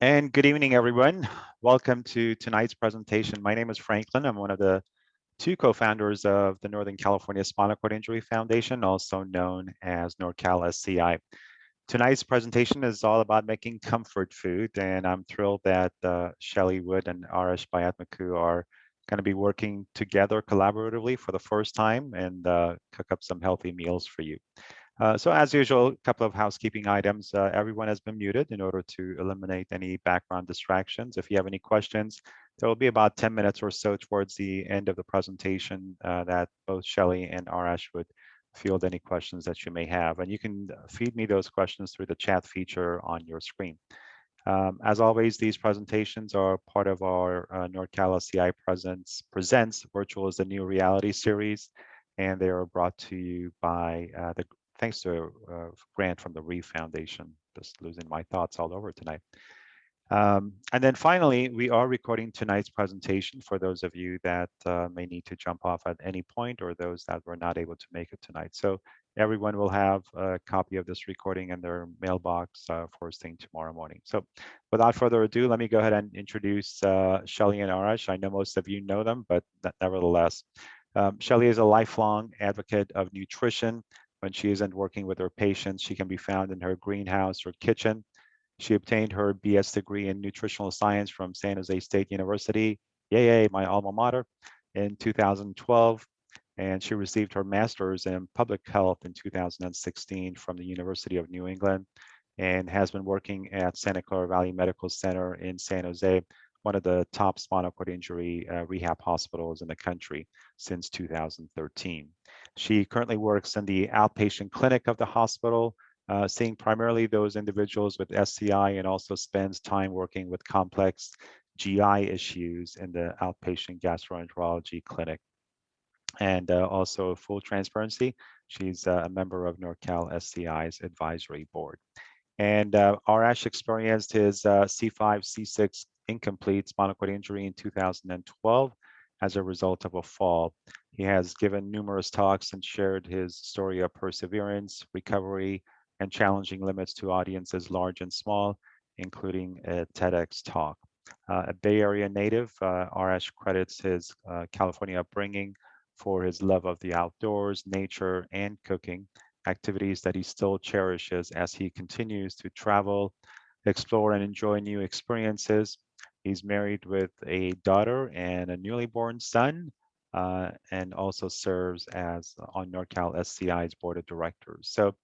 And good evening, everyone. Welcome to tonight's presentation. My name is Franklin. I'm one of the two co-founders of the Northern California Spinal Cord Injury Foundation, also known as NorCal SCI. Tonight's presentation is all about making comfort food, and I'm thrilled that Shelley Wood and Arash Bayatmakou are going to be working together collaboratively for the first time and cook up some healthy meals for you. So as usual, a couple of housekeeping items. Everyone has been muted in order to eliminate any background distractions. If you have any questions, there will be about 10 minutes or so towards the end of the presentation that both Shelley and Arash would field any questions that you may have. And you can feed me those questions through the chat feature on your screen. As always, these presentations are part of our NorCal SCI Presents Virtual is the New Reality series, and they are brought to you by thanks to a grant from the Reeve Foundation. Just losing my thoughts all over tonight. And then finally, we are recording tonight's presentation for those of you that may need to jump off at any point or those that were not able to make it tonight. So everyone will have a copy of this recording in their mailbox first thing tomorrow morning. So without further ado, let me go ahead and introduce Shelley and Arash. I know most of you know them, but nevertheless, Shelley is a lifelong advocate of nutrition. When she isn't working with her patients, she can be found in her greenhouse or kitchen. She obtained her BS degree in nutritional science from San Jose State University, yay, my alma mater, in 2012. And she received her master's in public health in 2016 from the University of New England and has been working at Santa Clara Valley Medical Center in San Jose, one of the top spinal cord injury rehab hospitals in the country since 2013. She currently works in the outpatient clinic of the hospital, seeing primarily those individuals with SCI, and also spends time working with complex GI issues in the outpatient gastroenterology clinic. And also full transparency, she's a member of NorCal SCI's advisory board. And Arash experienced his C5, C6 incomplete spinal cord injury in 2012 as a result of a fall. He has given numerous talks and shared his story of perseverance, recovery, and challenging limits to audiences large and small, including a TEDx talk. A Bay Area native, Arash credits his California upbringing for his love of the outdoors, nature, and cooking, activities that he still cherishes as he continues to travel, explore, and enjoy new experiences. He's married with a daughter and a newly born son, and also serves as on NorCal SCI's board of directors. So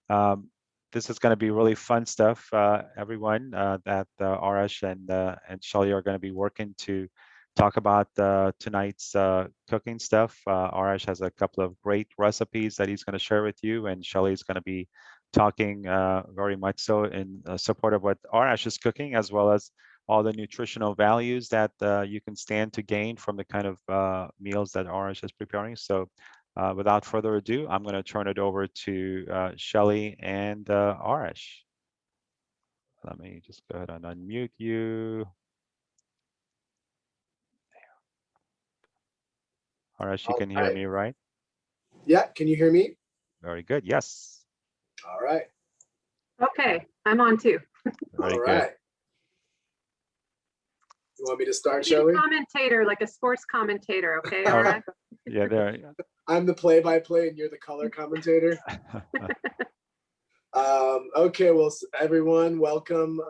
um, this is going to be really fun stuff, everyone, that Arash and Shelley are going to be working to talk about tonight's cooking stuff. Arash has a couple of great recipes that he's going to share with you, and Shelley is going to be talking very much so in support of what Arash is cooking, as well as all the nutritional values that you can stand to gain from the kind of meals that Arash is preparing. So without further ado, I'm going to turn it over to Shelley and Arash. Let me just go ahead and unmute you. Arash, you All can hear right. me, right? Yeah, can you hear me? Very good. Yes. All right. Okay, I'm on too. Very All good. right. You want me to start, Be a Shelley? commentator, like a sports commentator, okay, Oh, Arash? yeah, there. I'm the play-by-play and you're the color commentator. Okay, well, everyone, welcome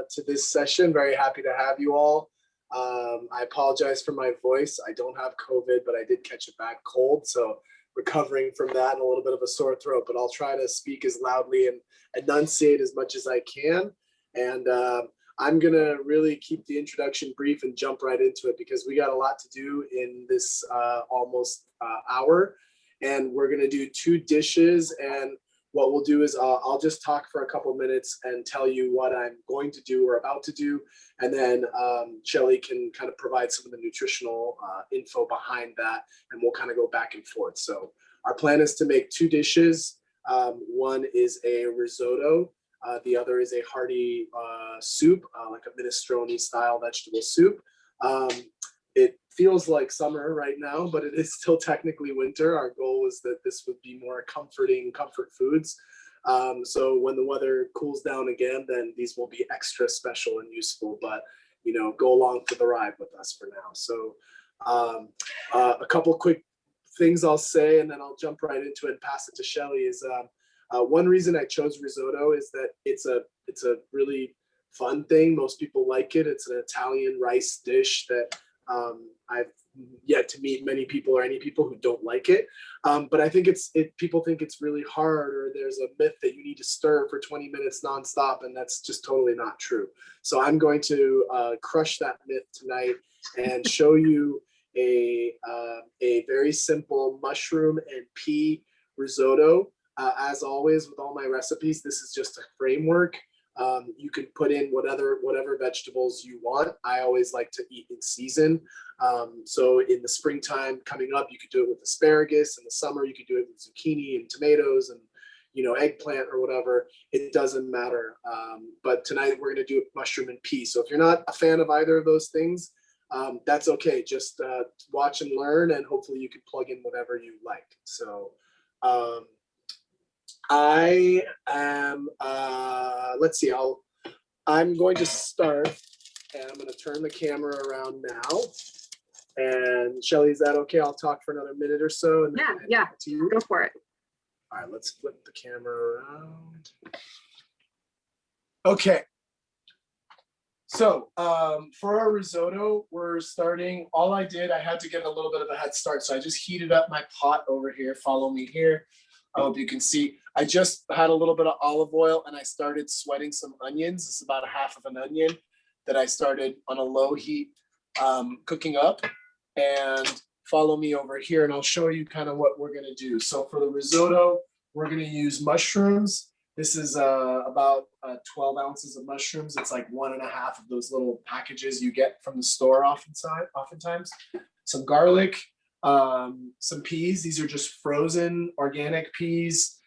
to this session. Very happy to have you all. I apologize for my voice. I don't have COVID, but I did catch a bad cold, so recovering from that and a little bit of a sore throat, but I'll try to speak as loudly and enunciate as much as I can. And I'm gonna really keep the introduction brief and jump right into it because we got a lot to do in this almost hour. And we're gonna do two dishes, and what we'll do is I'll just talk for a couple minutes and tell you what I'm going to do or about to do. And then Shelley can kind of provide some of the nutritional info behind that, and we'll kind of go back and forth. So our plan is to make two dishes. One is a risotto. The other is a hearty soup, like a minestrone style vegetable soup. It feels like summer right now, but it is still technically winter. Our goal was that this would be more comfort foods. So when the weather cools down again, then these will be extra special and useful, but go along for the ride with us for now. So a couple quick things I'll say, and then I'll jump right into it and pass it to Shelley is one reason I chose risotto is that it's a really fun thing. Most people like it. It's an Italian rice dish that I've yet to meet many people or any people who don't like it. But I think people think it's really hard, or there's a myth that you need to stir for 20 minutes nonstop, and that's just totally not true. So I'm going to crush that myth tonight and show you a very simple mushroom and pea risotto. As always with all my recipes, this is just a framework. You can put in whatever vegetables you want. I always like to eat in season. So in the springtime coming up, you could do it with asparagus. In the summer, you could do it with zucchini and tomatoes and eggplant or whatever. It doesn't matter. But tonight we're going to do mushroom and pea. So if you're not a fan of either of those things, that's okay. Just watch and learn, and hopefully you can plug in whatever you like. So I am, let's see, I'm going to start, and I'm going to turn the camera around now. And Shelley, is that okay? I'll talk for another minute or so. And then Yeah, go for it. All right, let's flip the camera around. Okay. So for our risotto, we're starting, I had to get a little bit of a head start. So I just heated up my pot over here. Follow me here. I hope you can see. I just had a little bit of olive oil and I started sweating some onions. This is about a half of an onion that I started on a low heat cooking up. And follow me over here and I'll show you kind of what we're going to do. So for the risotto, we're going to use mushrooms. This is about 12 ounces of mushrooms. It's like 1.5 of those little packages you get from the store oftentimes. Some garlic, some peas. These are just frozen organic peas.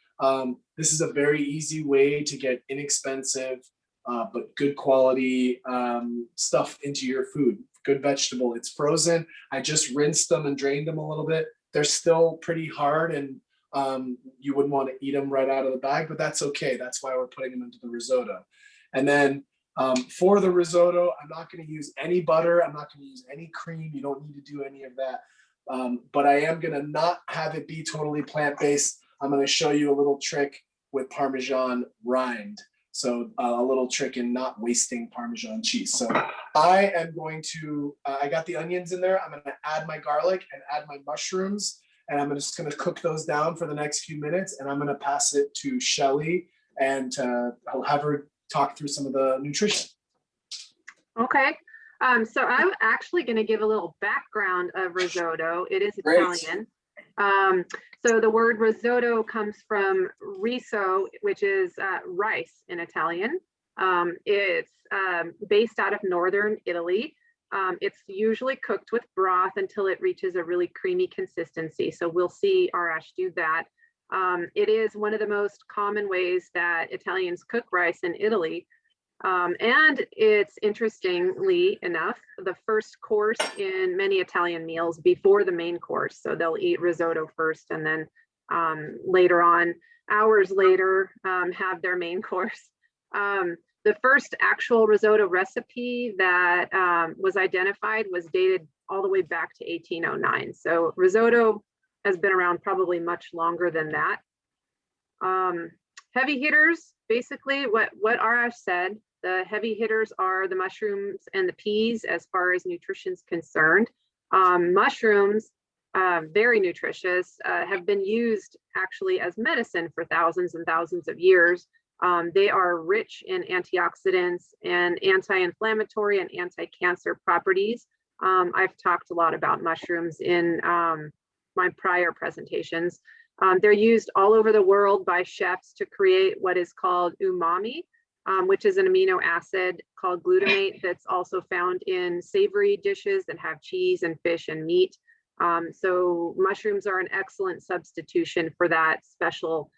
This is a very easy way to get inexpensive but good quality stuff into your food. Good vegetable. It's frozen. I just rinsed them and drained them a little bit. They're still pretty hard and you wouldn't want to eat them right out of the bag, but that's okay. That's why we're putting them into the risotto. And then for the risotto, I'm not going to use any butter. I'm not going to use any cream. You don't need to do any of that. But I am going to not have it be totally plant-based. I'm going to show you a little trick with Parmesan rind. So a little trick in not wasting Parmesan cheese. So I am going to, I got the onions in there. I'm going to add my garlic and add my mushrooms. And I'm just going to cook those down for the next few minutes. And I'm going to pass it to Shelley and I'll have her talk through some of the nutrition. Okay. So I'm actually going to give a little background of risotto. It is Great. Italian. So the word risotto comes from riso, which is rice in Italian. It's based out of northern Italy. It's usually cooked with broth until it reaches a really creamy consistency. So we'll see Arash do that. It is one of the most common ways that Italians cook rice in Italy. And it's, interestingly enough, the first course in many Italian meals before the main course. So they'll eat risotto first and then later on, hours later, have their main course. The first actual risotto recipe that was identified was dated all the way back to 1809. So risotto has been around probably much longer than that. Heavy hitters, basically what Arash said, the heavy hitters are the mushrooms and the peas as far as nutrition is concerned. Mushrooms, very nutritious, have been used actually as medicine for thousands and thousands of years. They are rich in antioxidants and anti-inflammatory and anti-cancer properties. I've talked a lot about mushrooms in my prior presentations. They're used all over the world by chefs to create what is called umami, which is an amino acid called glutamate that's also found in savory dishes that have cheese and fish and meat. So mushrooms are an excellent substitution for that special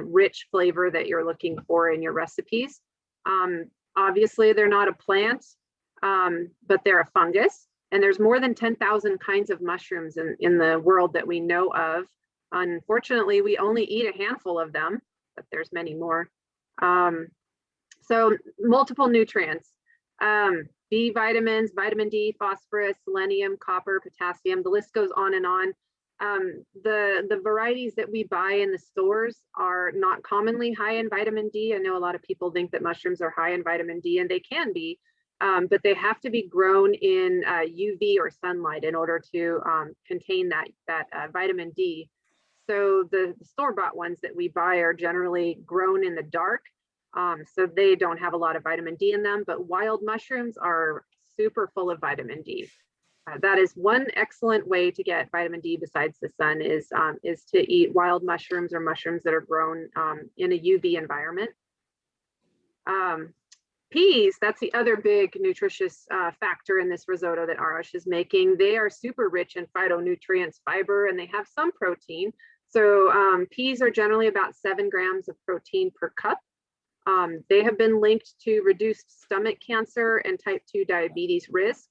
rich flavor that you're looking for in your recipes. Obviously, they're not a plant, but they're a fungus. And there's more than 10,000 kinds of mushrooms in the world that we know of. Unfortunately, we only eat a handful of them. but there's many more. So multiple nutrients, B vitamins, vitamin D, phosphorus, selenium, copper, potassium, the list goes on and on. The varieties that we buy in the stores are not commonly high in vitamin D. I know a lot of people think that mushrooms are high in vitamin D, and they can be, but they have to be grown in UV or sunlight in order to contain that vitamin D. So the store-bought ones that we buy are generally grown in the dark, so they don't have a lot of vitamin D in them, but wild mushrooms are super full of vitamin D. That is one excellent way to get vitamin D besides the sun is to eat wild mushrooms or mushrooms that are grown in a UV environment. Peas, that's the other big nutritious factor in this risotto that Arash is making. They are super rich in phytonutrients, fiber, and they have some protein. So peas are generally about 7 grams of protein per cup. They have been linked to reduced stomach cancer and type 2 diabetes risk.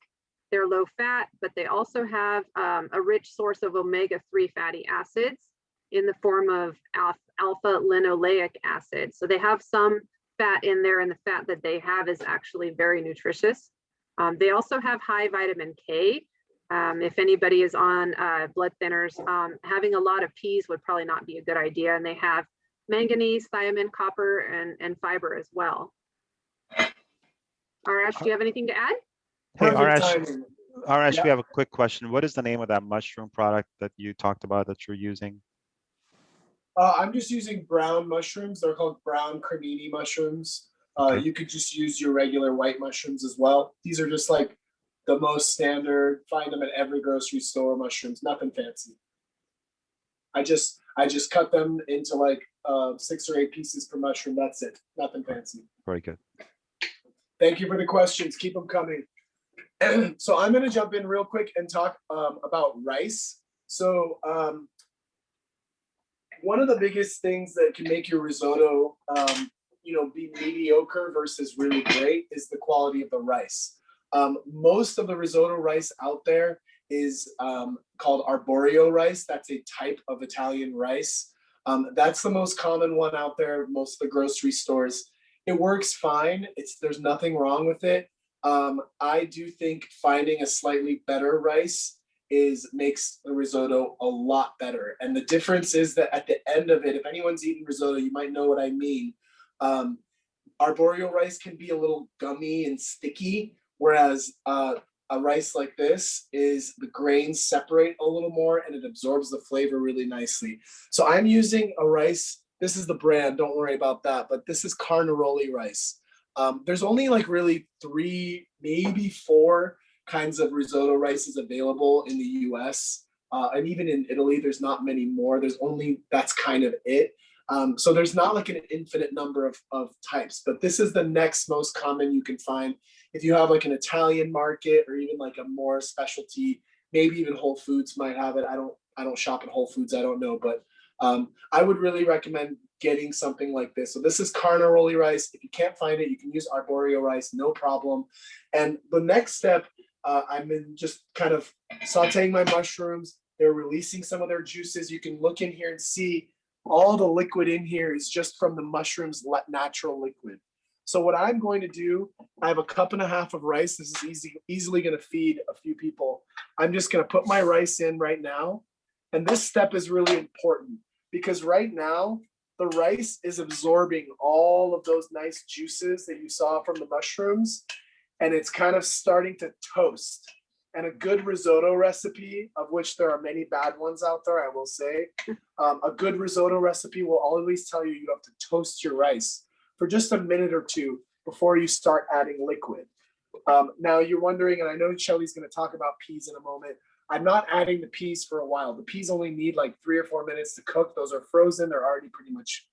They're low fat, but they also have a rich source of omega-3 fatty acids in the form of alpha linoleic acid. So they have some fat in there, and the fat that they have is actually very nutritious. They also have high vitamin K. If anybody is on blood thinners, having a lot of peas would probably not be a good idea. And they have manganese, thiamine, copper, and fiber as well. Arash, do you have anything to add? Hey, Perfect Arash, timing. we have a quick question. What is the name of that mushroom product that you talked about that you're using? I'm just using brown mushrooms. They're called brown cremini mushrooms. Okay. You could just use your regular white mushrooms as well. These are just like the most standard, find them at every grocery store mushrooms, nothing fancy. I just cut them into like 6 or 8 pieces per mushroom. That's it, nothing fancy. Very good. Thank you for the questions. Keep them coming. So I'm going to jump in real quick and talk about rice. So one of the biggest things that can make your risotto, be mediocre versus really great is the quality of the rice. Most of the risotto rice out there is called arborio rice. That's a type of Italian rice. That's the most common one out there, most of the grocery stores. It works fine. There's nothing wrong with it. I do think finding a slightly better rice makes the risotto a lot better. And the difference is that at the end of it, if anyone's eaten risotto, you might know what I mean. Arborio rice can be a little gummy and sticky, whereas a rice like this the grains separate a little more and it absorbs the flavor really nicely. So I'm using a rice. This is the brand, don't worry about that, but this is Carnaroli rice. There's only like really 3, maybe 4 kinds of risotto rices available in the US. And even in Italy, there's not many more. That's kind of it. So there's not like an infinite number of types, but this is the next most common you can find. If you have like an Italian market or even like a more specialty, maybe even Whole Foods might have it. I don't shop at Whole Foods, I don't know, but I would really recommend getting something like this. So this is Carnaroli rice. If you can't find it, you can use arborio rice, no problem. And the next step, I'm in just kind of sauteing my mushrooms. They're releasing some of their juices. You can look in here and see all the liquid in here is just from the mushroom's natural liquid. So what I'm going to do, I have a 1.5 cups of rice. This is easily going to feed a few people. I'm just going to put my rice in right now. And this step is really important because right now, the rice is absorbing all of those nice juices that you saw from the mushrooms, and it's kind of starting to toast. And a good risotto recipe, of which there are many bad ones out there, I will say, a good risotto recipe will always tell you have to toast your rice for just a minute or 2 before you start adding liquid. Now you're wondering, and I know Shelley's going to talk about peas in a moment, I'm not adding the peas for a while. The peas only need like 3 or 4 minutes to cook. Those are frozen. They're already pretty much,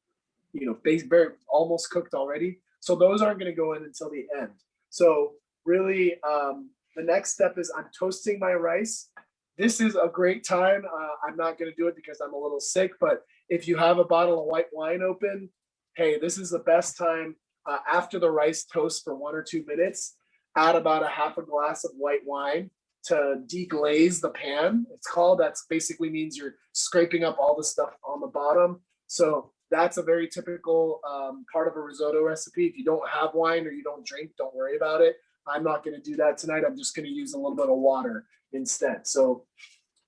very almost cooked already. So those aren't going to go in until the end. So really, the next step is I'm toasting my rice. This is a great time. I'm not going to do it because I'm a little sick, but if you have a bottle of white wine open, hey, this is the best time. After the rice toasts for 1 or 2 minutes, add about 1/2 glass of white wine to deglaze the pan. It's called. That's basically means you're scraping up all the stuff on the bottom. So that's a very typical part of a risotto recipe. If you don't have wine or you don't drink, don't worry about it. I'm not going to do that tonight. I'm just going to use a little bit of water instead. So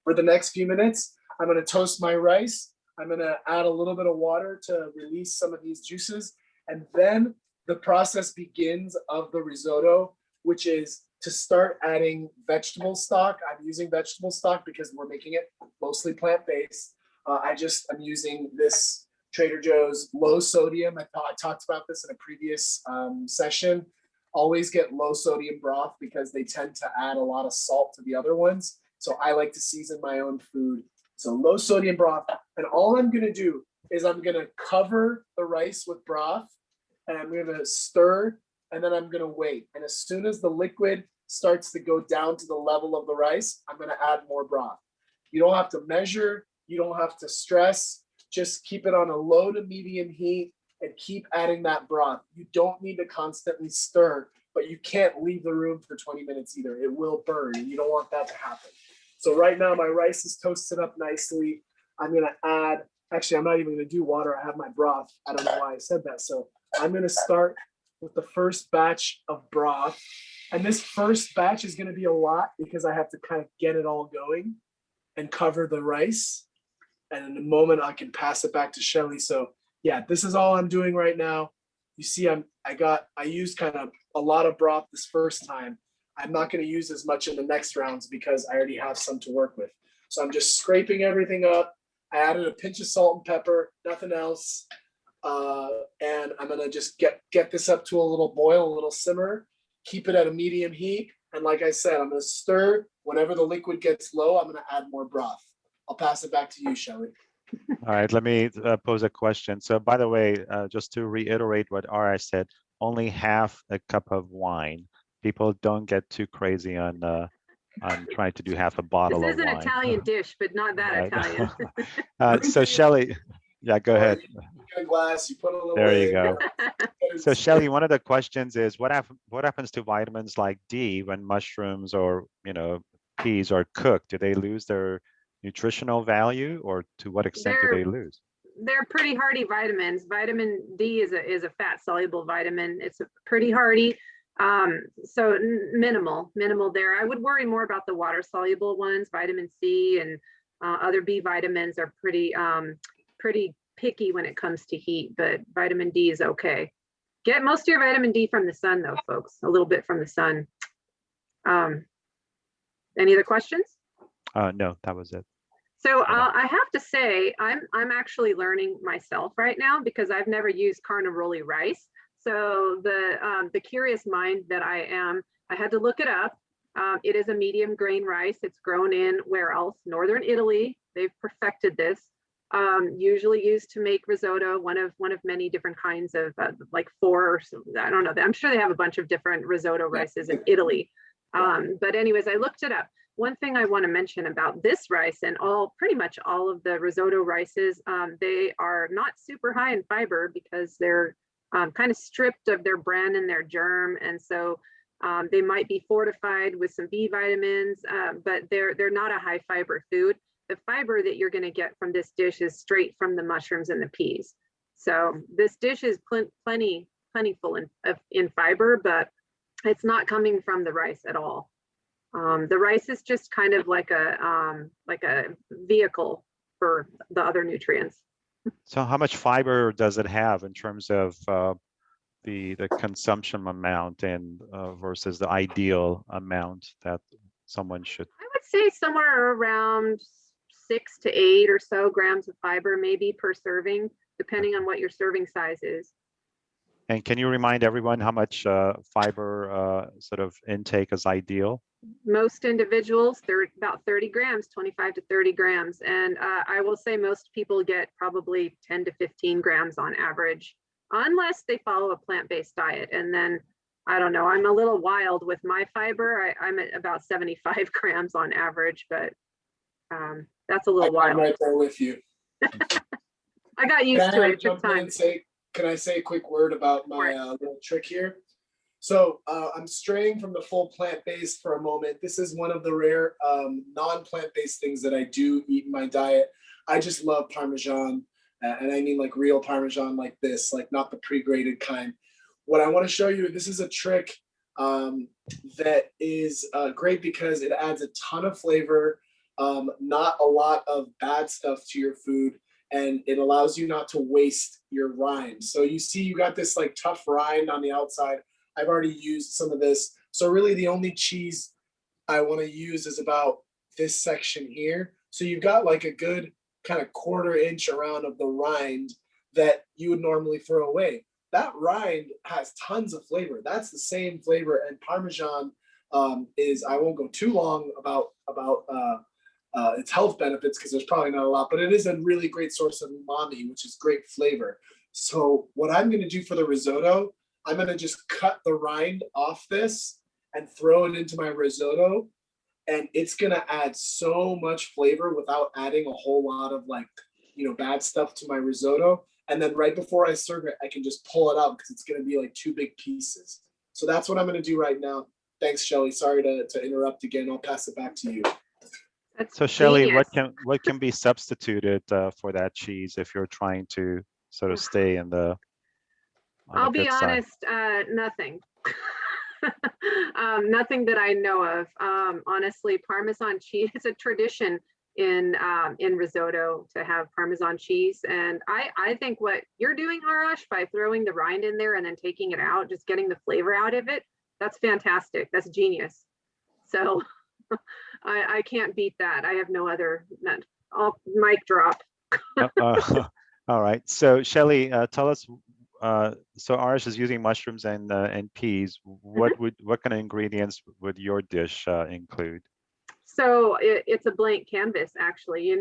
for the next few minutes, I'm going to toast my rice. I'm going to add a little bit of water to release some of these juices. And then the process begins of the risotto, which is to start adding vegetable stock. I'm using vegetable stock because we're making it mostly plant-based. I'm using this Trader Joe's low sodium. I talked about this in a previous session. Always get low sodium broth because they tend to add a lot of salt to the other ones. So I like to season my own food. So low sodium broth. And all I'm going to do is I'm going to cover the rice with broth, and I'm going to stir, and then I'm going to wait. And as soon as the liquid starts to go down to the level of the rice, I'm going to add more broth. You don't have to measure. You don't have to stress. Just keep it on a low to medium heat and keep adding that broth. You don't need to constantly stir, but you can't leave the room for 20 minutes either. It will burn, and you don't want that to happen. So right now my rice is toasted up nicely. I'm going to add, actually, I'm not even going to do water. I have my broth. I don't know why I said that. So I'm going to start with the first batch of broth. And this first batch is going to be a lot because I have to kind of get it all going and cover the rice. And in a moment I can pass it back to Shelley. So yeah, this is all I'm doing right now. You see, I used kind of a lot of broth this first time. I'm not going to use as much in the next rounds because I already have some to work with. So I'm just scraping everything up. I added a pinch of salt and pepper, nothing else. And I'm going to just get this up to a little boil, a little simmer, keep it at a medium heat. And like I said, I'm going to stir. Whenever the liquid gets low, I'm going to add more broth. I'll pass it back to you, Shelley. All right, let me pose a question. So by the way, just to reiterate what Arash said, only half a cup of wine. People don't get too crazy on trying to do half a bottle of wine. This is an Italian dish, but not that Right. Italian. So Shelley, yeah, go ahead. You get a glass, you put a little There you in. go. So Shelley, one of the questions is what happens to vitamins like D when mushrooms or peas are cooked? Do they lose their nutritional value, or to what extent do they lose? They're pretty hardy vitamins. Vitamin D is a fat soluble vitamin. It's pretty hardy. So minimal there. I would worry more about the water soluble ones. Vitamin C and other B vitamins are pretty picky when it comes to heat, but vitamin D is okay. Get most of your vitamin D from the sun though, folks, a little bit from the sun. Any other questions? No, that was it. So I have to say, I'm actually learning myself right now because I've never used carnaroli rice. So the curious mind that I am, I had to look it up. It is a medium grain rice. It's grown in where else? Northern Italy. They've perfected this. Usually used to make risotto, one of many different kinds of like I don't know. I'm sure they have a bunch of different risotto rices in Italy. But anyways, I looked it up. One thing I want to mention about this rice and pretty much all of the risotto rices, they are not super high in fiber because they're kind of stripped of their bran and their germ. And so they might be fortified with some B vitamins, but they're not a high fiber food. The fiber that you're going to get from this dish is straight from the mushrooms and the peas. So this dish is plentiful in fiber, but it's not coming from the rice at all. The rice is just kind of like a vehicle for the other nutrients. So how much fiber does it have in terms of the consumption amount and versus the ideal amount that someone should? I would say somewhere around 6 to 8 or so grams of fiber, maybe per serving, depending on what your serving size is. And can you remind everyone how much fiber sort of intake is ideal? Most individuals, they're about 30 grams, 25 to 30 grams. And I will say most people get probably 10 to 15 grams on average, unless they follow a plant-based diet. And then, I don't know, I'm a little wild with my fiber. I'm at about 75 grams on average, but that's a little wild. I'm right there with you. I got used to it. It took time. Can I say a quick word about my little trick here? So I'm straying from the full plant-based for a moment. This is one of the rare non-plant-based things that I do eat in my diet. I just love Parmesan. And I mean like real Parmesan like this, like not the pre-grated kind. What I want to show you, this is a trick that is great because it adds a ton of flavor, not a lot of bad stuff to your food, and it allows you not to waste your rind. So you see you got this like tough rind on the outside. I've already used some of this. So really the only cheese I want to use is about this section here. So you've got like a good kind of 1/4 inch around of the rind that you would normally throw away. That rind has tons of flavor. That's the same flavor. And Parmesan is, I won't go too long about its health benefits because there's probably not a lot, but it is a really great source of umami, which is great flavor. So what I'm going to do for the risotto, I'm going to just cut the rind off this and throw it into my risotto. And it's going to add so much flavor without adding a whole lot of like, bad stuff to my risotto. And then right before I serve it, I can just pull it out because it's going to be like 2 big pieces. So that's what I'm going to do right now. Thanks, Shelley. Sorry to interrupt again. I'll pass it back to you. So Shelley, what can be substituted for that cheese if you're trying to sort of stay in the I'll be honest, nothing. Nothing that I know of. Honestly, Parmesan cheese, it's a tradition in risotto to have Parmesan cheese. And I think what you're doing, Arash, by throwing the rind in there and then taking it out, just getting the flavor out of it, that's fantastic. That's genius. So I can't beat that. I have no other, mic drop. All right. So Shelley, tell us, so Arash is using mushrooms and peas. What kind of ingredients would your dish include? So it's a blank canvas, actually.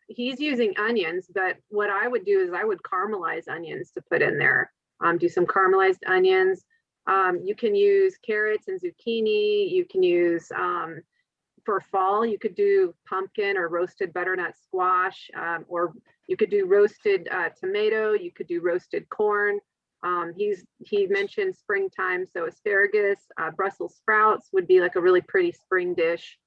He's using onions, but what I would do is I would caramelize onions to put in there. Do some caramelized onions. You can use carrots and zucchini. You can use, for fall, you could do pumpkin or roasted butternut squash, or you could do roasted tomato. You could do roasted corn. He mentioned springtime, so asparagus, Brussels sprouts would be like a really pretty spring dish.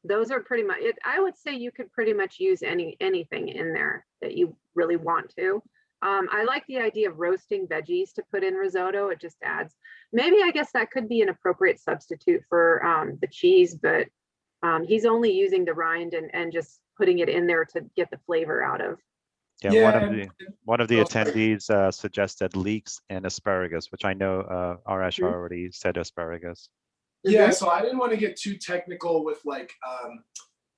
Those are pretty much it. I would say you could pretty much use anything in there that you really want to. I like the idea of roasting veggies to put in risotto. It just adds, maybe I guess that could be an appropriate substitute for the cheese, but he's only using the rind and just putting it in there to get the flavor out of. Yeah, one of the attendees suggested leeks and asparagus, which I know Arash already said asparagus. Yeah, so I didn't want to get too technical with like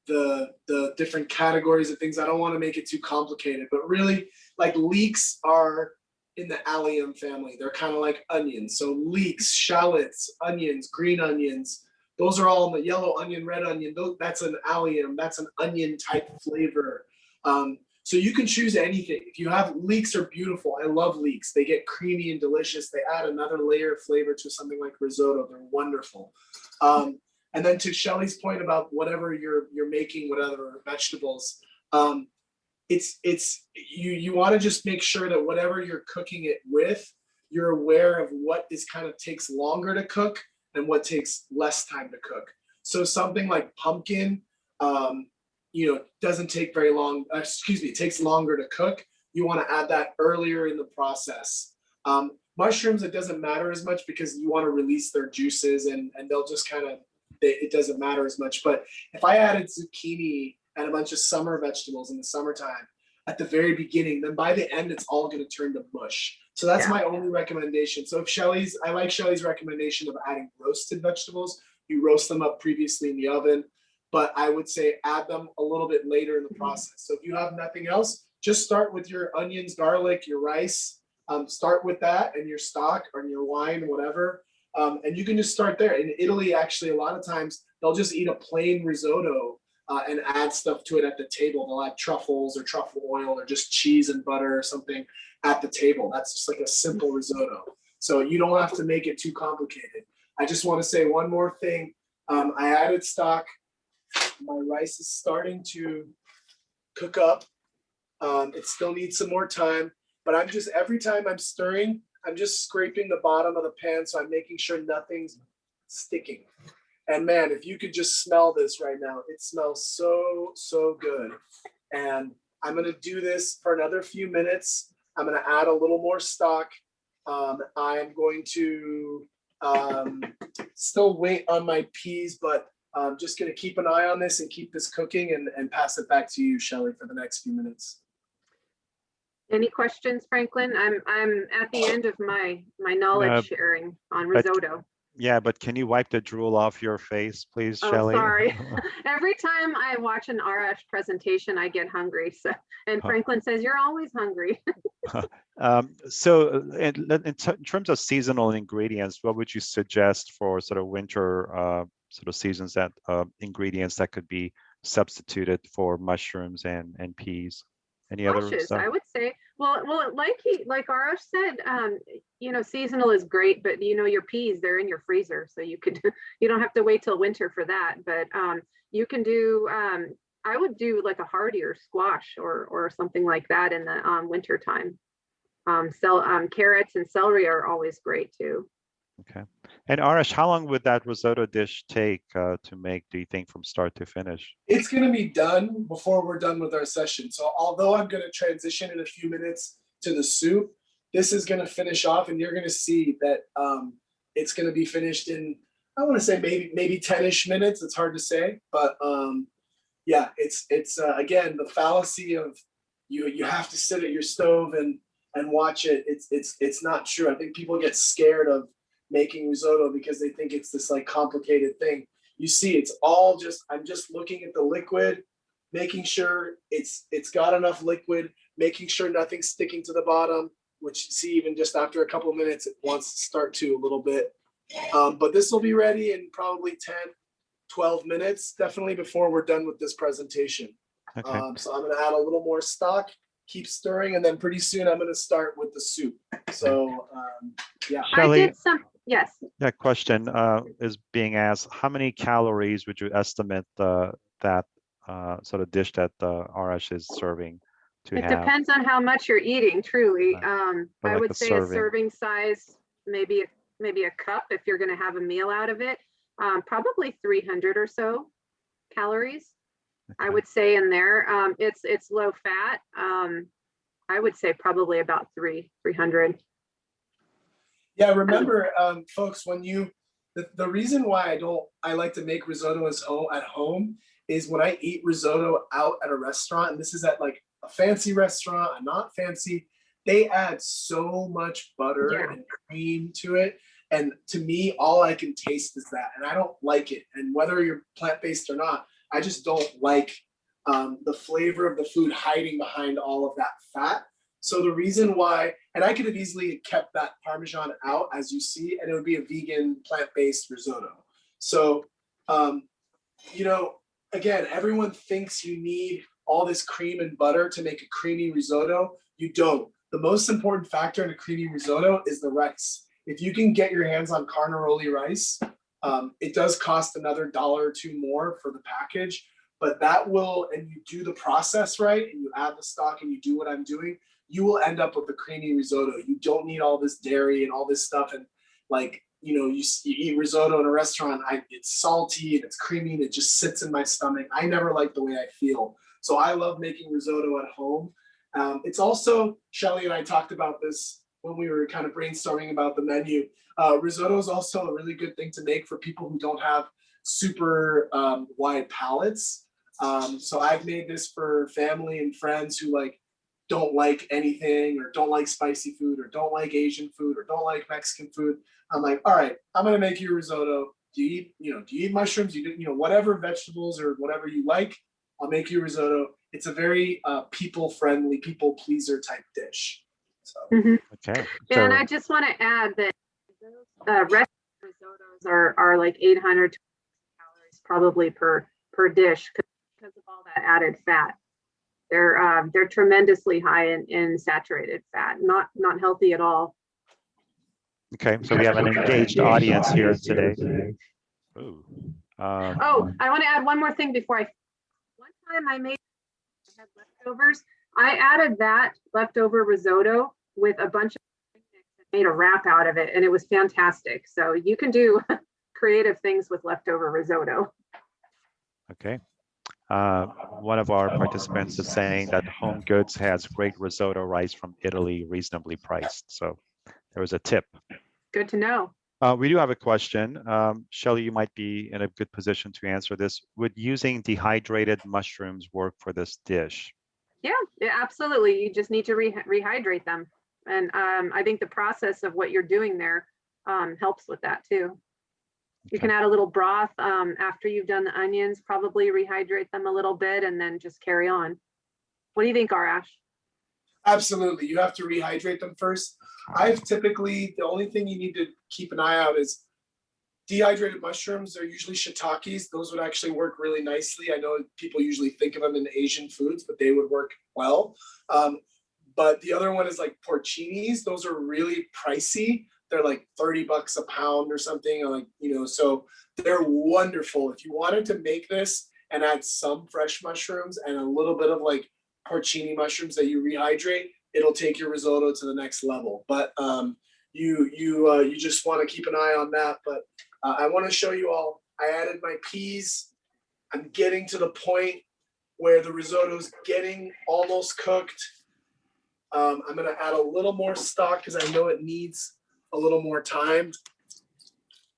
the different categories of things. I don't want to make it too complicated, but really like leeks are in the allium family. They're kind of like onions. So leeks, shallots, onions, green onions, those are all in the yellow onion, red onion. That's an allium. That's an onion type flavor. So you can choose anything. If you have leeks, are beautiful. I love leeks. They get creamy and delicious. They add another layer of flavor to something like risotto. They're wonderful. And then to Shelley's point about whatever you're making, whatever vegetables, you want to just make sure that whatever you're cooking it with, you're aware of what is kind of takes longer to cook and what takes less time to cook. So something like pumpkin, doesn't take very long. It takes longer to cook. You want to add that earlier in the process. Mushrooms, it doesn't matter as much because you want to release their juices and they'll just kind of, it doesn't matter as much. But if I added zucchini and a bunch of summer vegetables in the summertime at the very beginning, then by the end, it's all going to turn to mush. So that's my only recommendation. So I like Shelley's recommendation of adding roasted vegetables. You roast them up previously in the oven, but I would say add them a little bit later in the process. So if you have nothing else, just start with your onions, garlic, your rice. Start with that and your stock or your wine, whatever. And you can just start there. In Italy, actually, a lot of times they'll just eat a plain risotto and add stuff to it at the table. They'll add truffles or truffle oil or just cheese and butter or something at the table. That's just like a simple risotto. So you don't have to make it too complicated. I just want to say one more thing. I added stock. My rice is starting to cook up. It still needs some more time, but every time I'm stirring, I'm just scraping the bottom of the pan. So I'm making sure nothing's sticking. And man, if you could just smell this right now, it smells so, so good. And I'm going to do this for another few minutes. I'm going to add a little more stock. I'm going to still wait on my peas, but I'm just going to keep an eye on this and keep this cooking and pass it back to you, Shelley, for the next few minutes. Any questions, Franklin? I'm at the end of my knowledge sharing on risotto. Yeah, but can you wipe the drool off your face, please, Shelley? Oh, sorry. Every time I watch an Arash presentation, I get hungry. So, and Franklin says, you're always hungry. So in terms of seasonal ingredients, what would you suggest for sort of winter sort of seasons, that ingredients that could be substituted for mushrooms and peas? Any other stuff? I would say, well, like Arash said, you know, seasonal is great, but you know, your peas, they're in your freezer, so you could, you don't have to wait till winter for that. But you can do, I would do like a hearty or squash or something like that in the winter time. Carrots and celery are always great too. Okay. And Arash, how long would that risotto dish take to make, do you think, from start to finish? It's going to be done before we're done with our session. So although I'm going to transition in a few minutes to the soup, this is going to finish off, and you're going to see that it's going to be finished in, I want to say maybe 10-ish minutes. It's hard to say, but yeah, it's again, the fallacy of you have to sit at your stove and watch it. It's not true. I think people get scared of making risotto because they think it's this like complicated thing. You see, it's all just, I'm just looking at the liquid, making sure it's got enough liquid, making sure nothing's sticking to the bottom, which, see, even just after a couple of minutes, it wants to start to a little bit. But this will be ready in probably 10-12 minutes, definitely before we're done with this presentation. Okay. So I'm going to add a little more stock, keep stirring, and then pretty soon I'm going to start with the soup. So yeah. Shelley, I did some, yes. that question is being asked, how many calories would you estimate that sort of dish that Arash is serving to It have? depends on how much you're eating, truly. I like would a say serving. a serving size, maybe a cup if you're going to have a meal out of it. Probably 300 or so calories. Okay. I would say in there. It's low fat. I would say probably about 300. Yeah, remember, folks, when the reason why I like to make risotto at home is when I eat risotto out at a restaurant, and this is at like a fancy restaurant, a not fancy, they add so much butter and cream to it. And to me, all I can taste is that, and I don't like it. And whether you're plant-based or not, I just don't like the flavor of the food hiding behind all of that fat. So the reason why, and I could have easily kept that Parmesan out, as you see, and it would be a vegan plant-based risotto. So, you know, again, everyone thinks you need all this cream and butter to make a creamy risotto. You don't. The most important factor in a creamy risotto is the rice. If you can get your hands on carnaroli rice, it does cost another $1 or $2 more for the package, but that will, and you do the process right, and you add the stock and you do what I'm doing, you will end up with a creamy risotto. You don't need all this dairy and all this stuff. And like, you know, you eat risotto in a restaurant, it's salty and it's creamy and it just sits in my stomach. I never like the way I feel. So I love making risotto at home. It's also, Shelley and I talked about this when we were kind of brainstorming about the menu. Risotto is also a really good thing to make for people who don't have super wide palates. So I've made this for family and friends who don't like anything, or don't like spicy food, or don't like Asian food, or don't like Mexican food. I'm like, all right, I'm gonna make you a risotto. Do you eat mushrooms? Whatever vegetables or whatever you like, I'll make you a risotto. It's a very people-friendly, people-pleaser type dish. So. Okay. And I just want to add that restaurant risottos are like 800 calories probably per dish because of all that added fat. They're tremendously high in saturated fat, not healthy at all. Okay, so we have an engaged audience here today. Ooh. I want to add one more thing before one time I had leftovers. I added that leftover risotto with a bunch of made a wrap out of it, and it was fantastic. So you can do creative things with leftover risotto. Okay. One of our participants is saying that Home Goods has great risotto rice from Italy, reasonably priced. So there was a tip. Good to know. We do have a question. Shelley, you might be in a good position to answer this. Would using dehydrated mushrooms work for this dish? Yeah, absolutely. You just need to rehydrate them. And I think the process of what you're doing there helps with that too. You can add a little broth after you've done the onions, probably rehydrate them a little bit and then just carry on. What do you think, Arash? Absolutely. You have to rehydrate them first. I've typically, the only thing you need to keep an eye out is dehydrated mushrooms. They're usually shiitakes. Those would actually work really nicely. I know people usually think of them in Asian foods, but they would work well. But the other one is like porcinis. Those are really pricey. They're like $30 a pound or something. Or like, you know, so they're wonderful. If you wanted to make this and add some fresh mushrooms and a little bit of like porcini mushrooms that you rehydrate, it'll take your risotto to the next level. But you just want to keep an eye on that. But I want to show you all. I added my peas. I'm getting to the point where the risotto is getting almost cooked. I'm going to add a little more stock because I know it needs a little more time.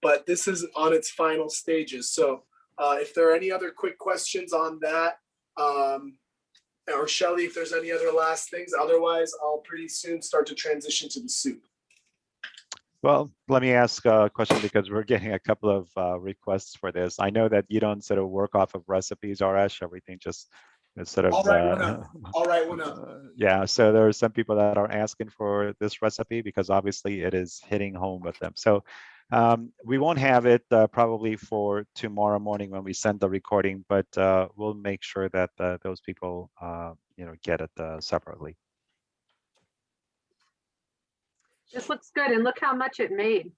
But this is on its final stages. So if there are any other quick questions on that, or Shelley, if there's any other last things, otherwise I'll pretty soon start to transition to the soup. Well, let me ask a question because we're getting a couple of requests for this. I know that you don't sort of work off of recipes, Arash. Everything just is sort of. All right, one up. Yeah, so there are some people that are asking for this recipe because obviously it is hitting home with them. So we won't have it probably for tomorrow morning when we send the recording, but we'll make sure that those people, get it separately. This looks good, and look how much it made.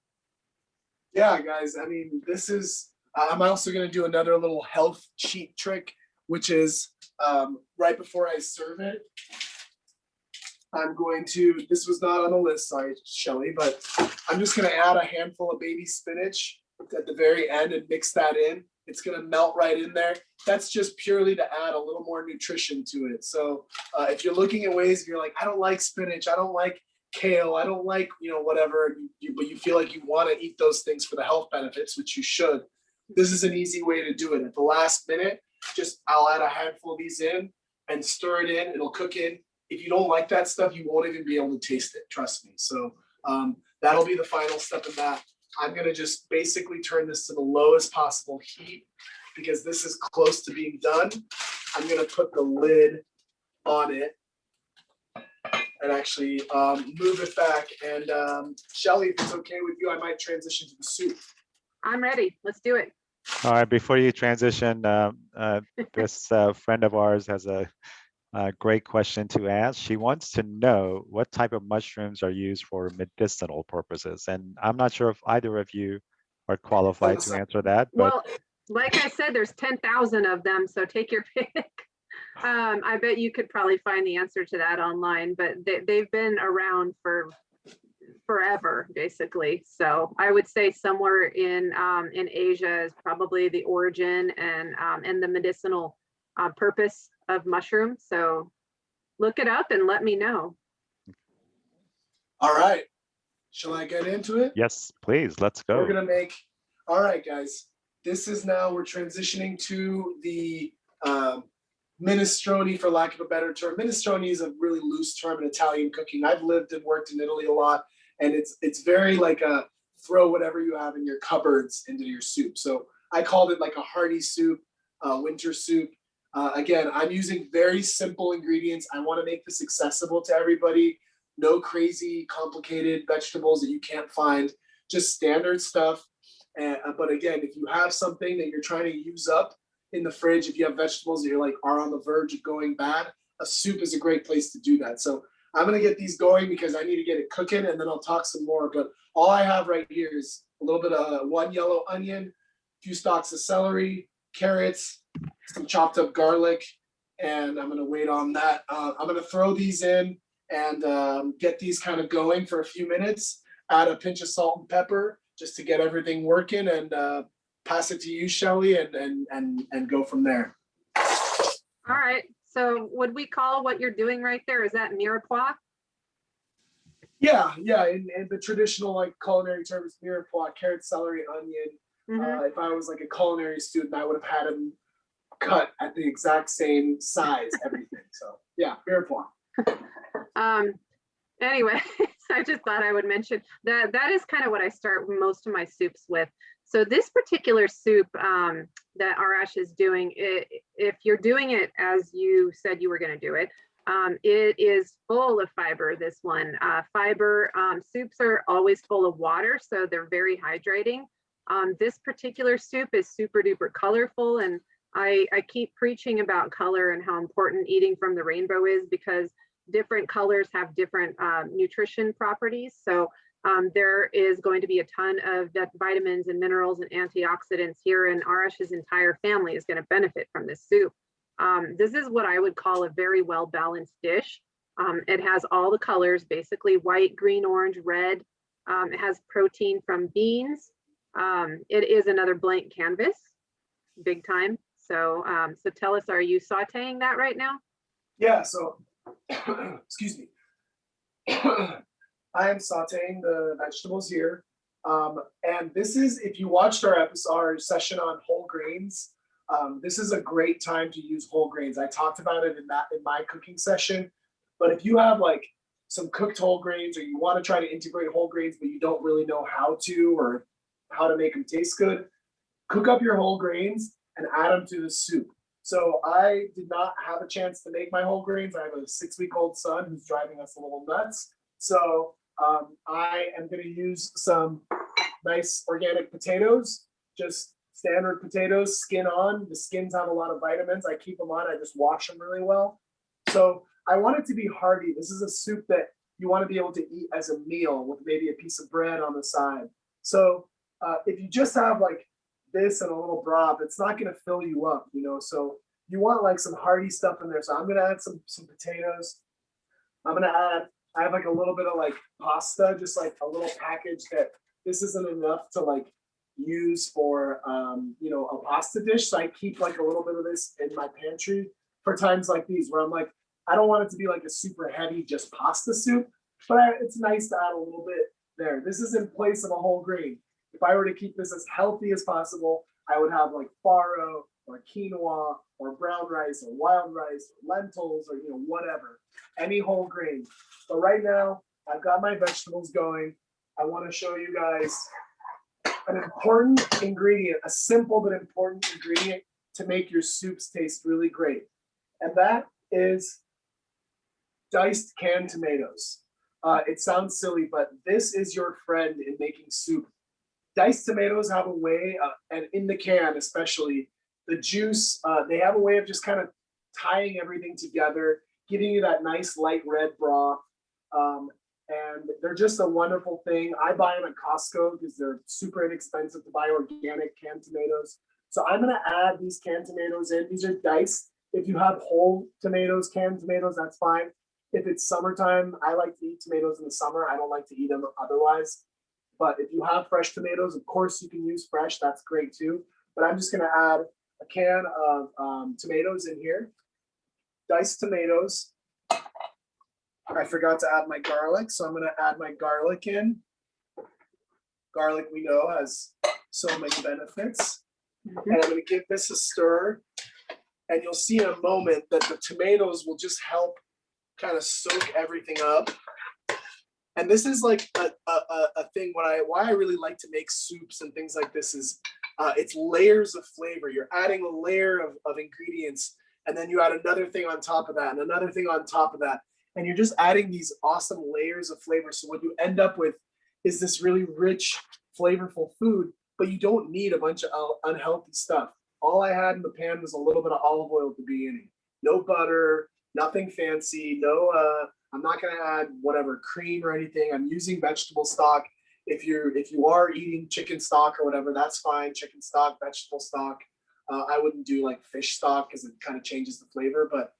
Yeah, guys. I mean, this is. I'm also going to do another little health cheat trick, which is right before I serve it. I'm going to. This was not on the list, sorry, Shelley, but I'm just going to add a handful of baby spinach at the very end and mix that in. It's going to melt right in there. That's just purely to add a little more nutrition to it. So if you're looking at ways, if you're like, I don't like spinach, I don't like kale, I don't like, whatever, but you feel like you want to eat those things for the health benefits, which you should. This is an easy way to do it. At the last minute, I'll add a handful of these in and stir it in. It'll cook in. If you don't like that stuff, you won't even be able to taste it. Trust me. So that'll be the final step in that. I'm going to just basically turn this to the lowest possible heat because this is close to being done. I'm going to put the lid on it and actually move it back. And Shelley, if it's okay with you, I might transition to the soup. I'm ready. Let's do it. All right, before you transition, this friend of ours has a great question to ask. She wants to know what type of mushrooms are used for medicinal purposes. And I'm not sure if either of you are qualified to answer that. But well, like I said, there's 10,000 of them, so take your pick. I bet you could probably find the answer to that online, but they've been around for forever, basically. So I would say somewhere in Asia is probably the origin and the medicinal purpose of mushrooms. So look it up and let me know. All right. Shall I get into it? Yes, please. Let's go. We're going to make, all right, guys. This is now, we're transitioning to the minestrone, for lack of a better term. Minestrone is a really loose term in Italian cooking. I've lived and worked in Italy a lot, and it's very like a throw whatever you have in your cupboards into your soup. So I called it like a hearty soup, winter soup. Again, I'm using very simple ingredients. I want to make this accessible to everybody. No crazy, complicated vegetables that you can't find. Just standard stuff. But again, if you have something that you're trying to use up in the fridge, if you have vegetables that you're like are on the verge of going bad, a soup is a great place to do that. So I'm going to get these going because I need to get it cooking, and then I'll talk some more. But all I have right here is a little bit of one yellow onion, a few stalks of celery, carrots, some chopped up garlic, and I'm going to wait on that. I'm going to throw these in and get these kind of going for a few minutes, add a pinch of salt and pepper just to get everything working, and pass it to you, Shelley, and go from there. All right. So would we call what you're doing right there, is that mirepoix? Yeah. In the traditional like culinary terms, mirepoix, carrot, celery, onion. Mhm. If I was like a culinary student, I would have had them cut at the exact same size, everything. So yeah, mirepoix. Anyway, I just thought I would mention that that is kind of what I start most of my soups with. So this particular soup that Arash is doing, if you're doing it as you said you were going to do it, it is full of fiber, this one. Fiber soups are always full of water, so they're very hydrating. This particular soup is super duper colorful, and I keep preaching about color and how important eating from the rainbow is, because different colors have different nutrition properties. So there is going to be a ton of vitamins and minerals and antioxidants here, and Arash's entire family is going to benefit from this soup. This is what I would call a very well balanced dish. It has all the colors, basically white, green, orange, red. It has protein from beans. It is another blank canvas, big time. So, so tell us, are you sauteing that right now? Yeah, so excuse me. I am sauteing the vegetables here. And this is, if you watched our session on whole grains, this is a great time to use whole grains. I talked about it in my cooking session. But if you have like some cooked whole grains, or you want to try to integrate whole grains, but you don't really know how to, or how to make them taste good, cook up your whole grains and add them to the soup. So I did not have a chance to make my whole grains. I have a 6-week-old son who's driving us a little nuts. So I am going to use some nice organic potatoes, just standard potatoes, skin on. The skins have a lot of vitamins. I keep them on. I just wash them really well. So I want it to be hearty. This is a soup that you want to be able to eat as a meal with maybe a piece of bread on the side. So if you just have like this and a little broth, it's not going to fill you up, you know. So you want like some hearty stuff in there. So I'm going to add some potatoes. I'm going to add, I have like a little bit of like pasta, just like a little package that this isn't enough to like use for, you know, a pasta dish. So I keep like a little bit of this in my pantry for times like these where I'm like, I don't want it to be like a super heavy, just pasta soup, but it's nice to add a little bit there. This is in place of a whole grain. If I were to keep this as healthy as possible, I would have like farro or quinoa or brown rice or wild rice or lentils or, you know, whatever, any whole grain. But right now I've got my vegetables going. I want to show you guys an important ingredient, a simple but important ingredient to make your soups taste really great. And that is diced canned tomatoes. It sounds silly, but this is your friend in making soup. Diced tomatoes have a way, and in the can especially, the juice, they have a way of just kind of tying everything together, giving you that nice light red broth. And they're just a wonderful thing. I buy them at Costco because they're super inexpensive to buy organic canned tomatoes. So I'm going to add these canned tomatoes in. These are diced. If you have whole tomatoes, canned tomatoes, that's fine. If it's summertime, I like to eat tomatoes in the summer. I don't like to eat them otherwise. But if you have fresh tomatoes, of course you can use fresh. That's great too. But I'm just going to add a can of tomatoes in here. Diced tomatoes. I forgot to add my garlic, so I'm going to add my garlic in. Garlic, we know, has so many benefits. And I'm going to give this a stir. And you'll see in a moment that the tomatoes will just help kind of soak everything up. And this is like a thing. Why I really like to make soups and things like this is it's layers of flavor. You're adding a layer of ingredients, and then you add another thing on top of that, and another thing on top of that. And you're just adding these awesome layers of flavor. So what you end up with is this really rich, flavorful food, but you don't need a bunch of unhealthy stuff. All I had in the pan was a little bit of olive oil at the beginning. No butter, nothing fancy, no, I'm not gonna add whatever cream or anything. I'm using vegetable stock. If you are eating chicken stock or whatever, that's fine. Chicken stock, vegetable stock. I wouldn't do like fish stock because it kind of changes the flavor, but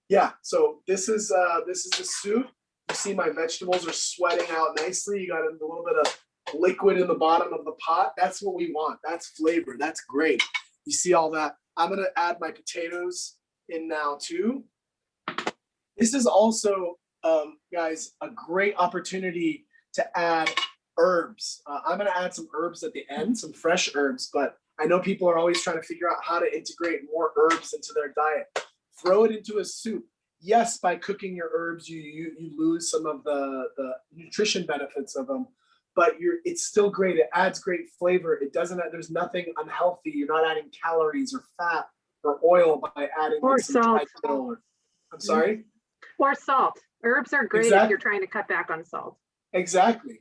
yeah, so this is the soup. You see my vegetables are sweating out nicely. You got a little bit of liquid in the bottom of the pot. That's what we want. That's flavor. That's great. You see all that I'm gonna add my potatoes in now too. This is also, guys, a great opportunity to add herbs. I'm gonna add some herbs at the end, some fresh herbs, but I know people are always trying to figure out how to integrate more herbs into their diet. Throw it into a soup. Yes, by cooking your herbs, you lose some of the nutrition benefits of them, but it's still great. It adds great flavor. It doesn't. There's nothing unhealthy. You're not adding calories or fat or oil by adding Or like some salt. dried dill. I'm sorry. Or salt. Herbs are great if you're trying to cut back on salt. Exactly.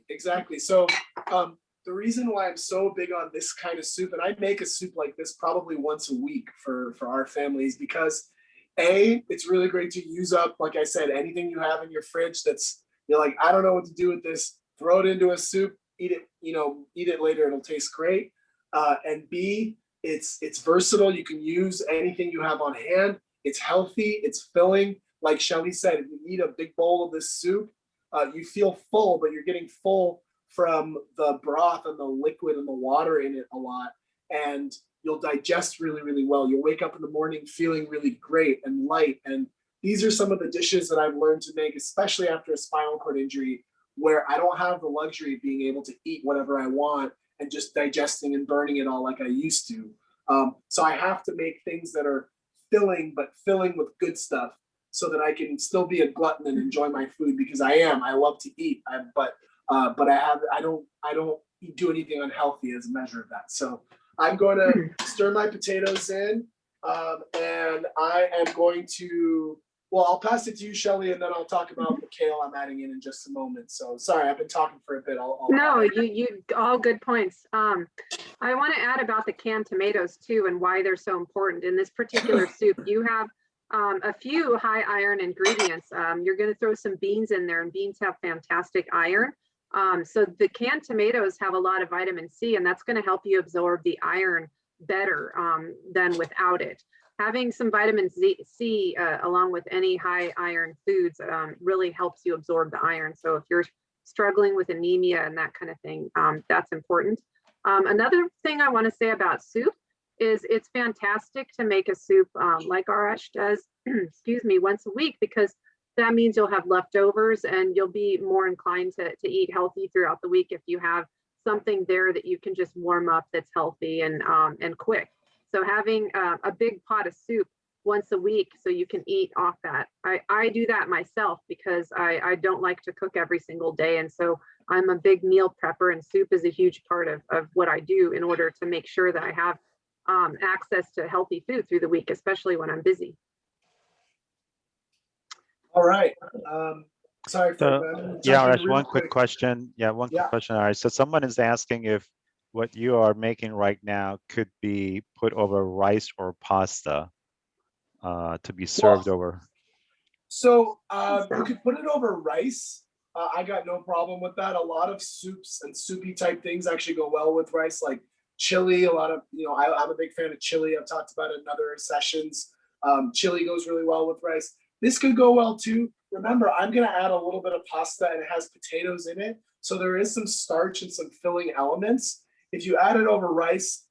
So the reason why I'm so big on this kind of soup, and I make a soup like this probably once a week for our families, because it's really great to use up, like I said, anything you have in your fridge that's, you're like, I don't know what to do with this, throw it into a soup, eat it later, it'll taste great. And B, it's versatile. You can use anything you have on hand. It's healthy, it's filling. Like Shelley said, if you eat a big bowl of this soup, you feel full, but you're getting full from the broth and the liquid and the water in it a lot. And you'll digest really, really well. You'll wake up in the morning feeling really great and light. And these are some of the dishes that I've learned to make, especially after a spinal cord injury, where I don't have the luxury of being able to eat whatever I want and just digesting and burning it all like I used to. So I have to make things that are filling, but filling with good stuff, so that I can still be a glutton and enjoy my food, because I love to eat, but I don't do anything unhealthy as a measure of that. So I'm going to stir my potatoes in, and I am going to, I'll pass it to you, Shelley, and then I'll talk about the kale I'm adding in just a moment. So sorry, I've been talking for a bit. No, you all good points. I want to add about the canned tomatoes too, and why they're so important in this particular soup. You have a few high iron ingredients. You're going to throw some beans in there, and beans have fantastic iron. So the canned tomatoes have a lot of vitamin C, and that's going to help you absorb the iron better than without it. Having some vitamin C along with any high iron foods really helps you absorb the iron. So if you're struggling with anemia and that kind of thing, that's important. Another thing I want to say about soup is it's fantastic to make a soup like Arash does, excuse me, once a week, because that means you'll have leftovers and you'll be more inclined to eat healthy throughout the week if you have something there that you can just warm up that's healthy and quick. So having a big pot of soup once a week so you can eat off that. I do that myself because I don't like to cook every single day. And so I'm a big meal prepper, and soup is a huge part of what I do in order to make sure that I have access to healthy food through the week, especially when I'm busy. All right. Sorry for yeah, Arash, one quick question. Yeah, one quick question. All right. So someone is asking if what you are making right now could be put over rice or pasta to be served over. So you could put it over rice. I got no problem with that. A lot of soups and soupy type things actually go well with rice, like chili. A lot of, I'm a big fan of chili. I've talked about it in other sessions. Chili goes really well with rice. This could go well too. Remember, I'm going to add a little bit of pasta, and it has potatoes in it. So there is some starch and some filling elements. If you add it over rice,